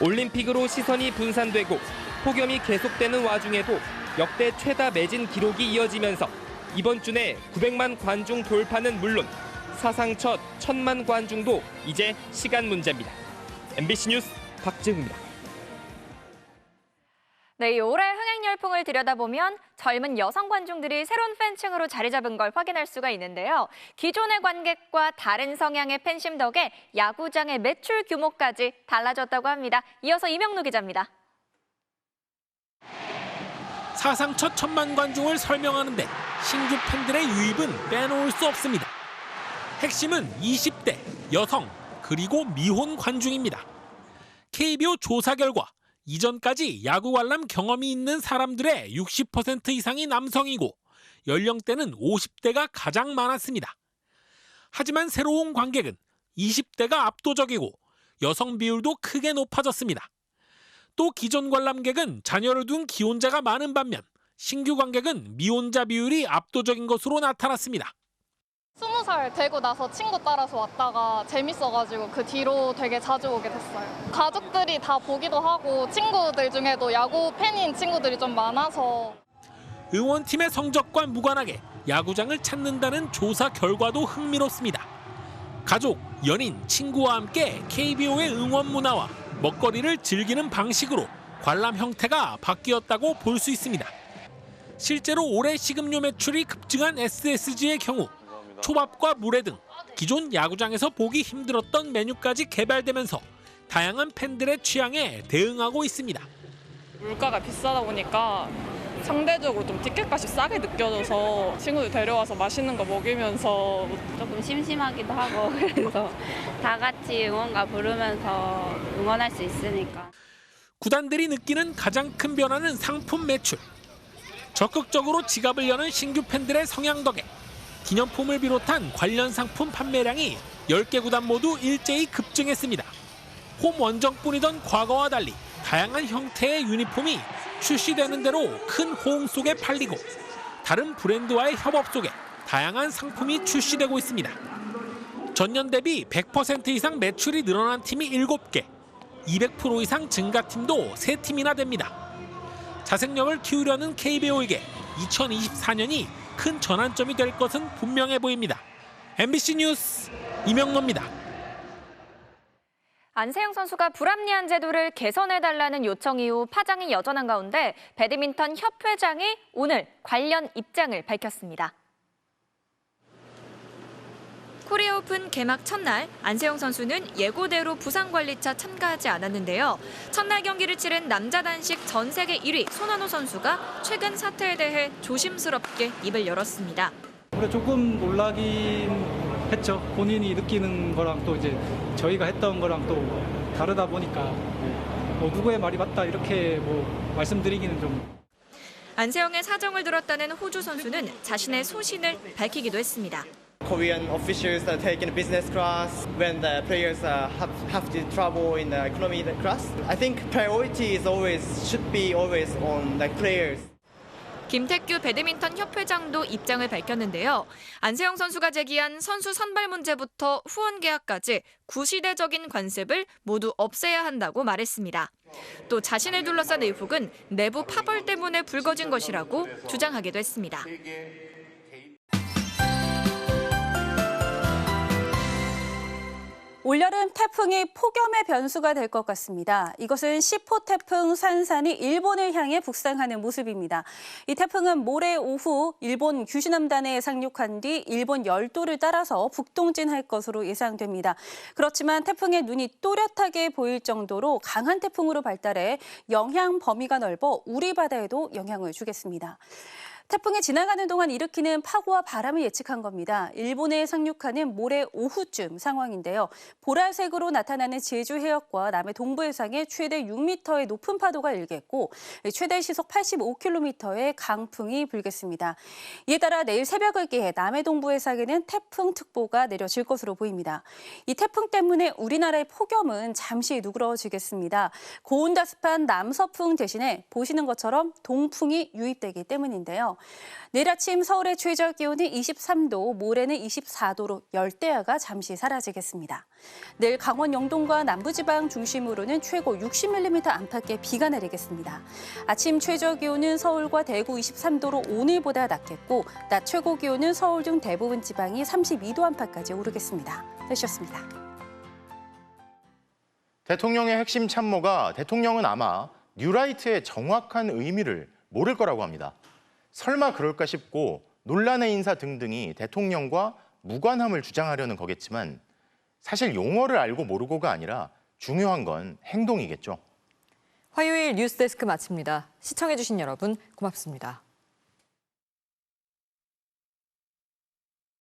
올림픽으로 시선이 분산되고 폭염이 계속되는 와중에도 역대 최다 매진 기록이 이어지면서 이번 주 내 900만 관중 돌파는 물론 사상 첫 1000만 관중도 이제 시간 문제입니다. MBC 뉴스 박재훈입니다. 네, 올해 흥행 열풍을 들여다보면 젊은 여성 관중들이 새로운 팬층으로 자리 잡은 걸 확인할 수가 있는데요. 기존의 관객과 다른 성향의 팬심 덕에 야구장의 매출 규모까지 달라졌다고 합니다. 이어서 이명루 기자입니다. 사상 첫 1000만 관중을 설명하는데 신규 팬들의 유입은 빼놓을 수 없습니다. 핵심은 20대, 여성, 그리고 미혼 관중입니다. KBO 조사 결과 이전까지 야구 관람 경험이 있는 사람들의 60% 이상이 남성이고 연령대는 50대가 가장 많았습니다. 하지만 새로운 관객은 20대가 압도적이고 여성 비율도 크게 높아졌습니다. 또 기존 관람객은 자녀를 둔 기혼자가 많은 반면 신규 관객은 미혼자 비율이 압도적인 것으로 나타났습니다. 20살 되고 나서 친구 따라서 왔다가 재밌어가지고 그 뒤로 되게 자주 오게 됐어요. 가족들이 다 보기도 하고 친구들 중에도 야구 팬인 친구들이 좀 많아서. 응원팀의 성적과 무관하게 야구장을 찾는다는 조사 결과도 흥미롭습니다. 가족, 연인, 친구와 함께 KBO의 응원 문화와 먹거리를 즐기는 방식으로 관람 형태가 바뀌었다고 볼 수 있습니다. 실제로 올해 식음료 매출이 급증한 SSG의 경우 초밥과 물회 등 기존 야구장에서 보기 힘들었던 메뉴까지 개발되면서 다양한 팬들의 취향에 대응하고 있습니다. 물가가 비싸다 보니까 상대적으로 좀 티켓값이 싸게 느껴져서 친구들 데려와서 맛있는 거 먹이면서 조금 심심하기도 하고 그래서 다 같이 응원가 부르면서 응원할 수 있으니까. 구단들이 느끼는 가장 큰 변화는 상품 매출. 적극적으로 지갑을 여는 신규 팬들의 성향 덕에 기념품을 비롯한 관련 상품 판매량이 10개 구단 모두 일제히 급증했습니다. 홈 원정뿐이던 과거와 달리 다양한 형태의 유니폼이 출시되는 대로 큰 호응 속에 팔리고 다른 브랜드와의 협업 속에 다양한 상품이 출시되고 있습니다. 전년 대비 100% 이상 매출이 늘어난 팀이 7개, 200% 이상 증가 팀도 3팀이나 됩니다. 자생력을 키우려는 KBO에게 2024년이 큰 전환점이 될 것은 분명해 보입니다. MBC 뉴스 이명노입니다. 안세영 선수가 불합리한 제도를 개선해달라는 요청 이후 파장이 여전한 가운데 배드민턴 협회장이 오늘 관련 입장을 밝혔습니다. 코리아 오픈 개막 첫날 안세영 선수는 예고대로 부상관리차 참가하지 않았는데요. 첫날 경기를 치른 남자 단식 전 세계 1위 손원호 선수가 최근 사태에 대해 조심스럽게 입을 열었습니다. 조금 놀라긴 했죠. 본인이 느끼는 거랑 또 이제 저희가 했던 거랑 또 다르다 보니까 누구의 말이 맞다 이렇게 말씀드리기는 좀. 안세영의 사정을 들었다는 호주 선수는 자신의 소신을 밝히기도 했습니다. Korean officials are taking business class when the players have the trouble in the economy class. I think priority is should be always on the players. 김태규 배드민턴 협회장도 입장을 밝혔는데요. 안세영 선수가 제기한 선수 선발 문제부터 후원 계약까지 구시대적인 관습을 모두 없애야 한다고 말했습니다. 또 자신을 둘러싼 의혹은 내부 파벌 때문에 불거진 것이라고 주장하기도 했습니다. 올여름 태풍이 폭염의 변수가 될 것 같습니다. 이것은 10호 태풍 산산이 일본을 향해 북상하는 모습입니다. 이 태풍은 모레 오후 일본 규슈 남단에 상륙한 뒤 일본 열도를 따라서 북동진할 것으로 예상됩니다. 그렇지만 태풍의 눈이 또렷하게 보일 정도로 강한 태풍으로 발달해 영향 범위가 넓어 우리 바다에도 영향을 주겠습니다. 태풍이 지나가는 동안 일으키는 파고와 바람을 예측한 겁니다. 일본에 상륙하는 모레 오후쯤 상황인데요. 보라색으로 나타나는 제주 해역과 남해 동부 해상에 최대 6m의 높은 파도가 일겠고 최대 시속 85km의 강풍이 불겠습니다. 이에 따라 내일 새벽을 기해 남해 동부 해상에는 태풍특보가 내려질 것으로 보입니다. 이 태풍 때문에 우리나라의 폭염은 잠시 누그러지겠습니다. 고온다습한 남서풍 대신에 보시는 것처럼 동풍이 유입되기 때문인데요. 내일 아침 서울의 최저 기온은 23도, 모레는 24도로 열대야가 잠시 사라지겠습니다. 내일 강원 영동과 남부지방 중심으로는 최고 60mm 안팎의 비가 내리겠습니다. 아침 최저 기온은 서울과 대구 23도로 오늘보다 낮겠고 낮 최고 기온은 서울 등 대부분 지방이 32도 안팎까지 오르겠습니다. 날씨였습니다. 대통령의 핵심 참모가 대통령은 아마 뉴라이트의 정확한 의미를 모를 거라고 합니다. 설마 그럴까 싶고 논란의 인사 등등이 대통령과 무관함을 주장하려는 거겠지만 사실 용어를 알고 모르고가 아니라 중요한 건 행동이겠죠. 화요일 뉴스데스크 마칩니다. 시청해주신 여러분 고맙습니다.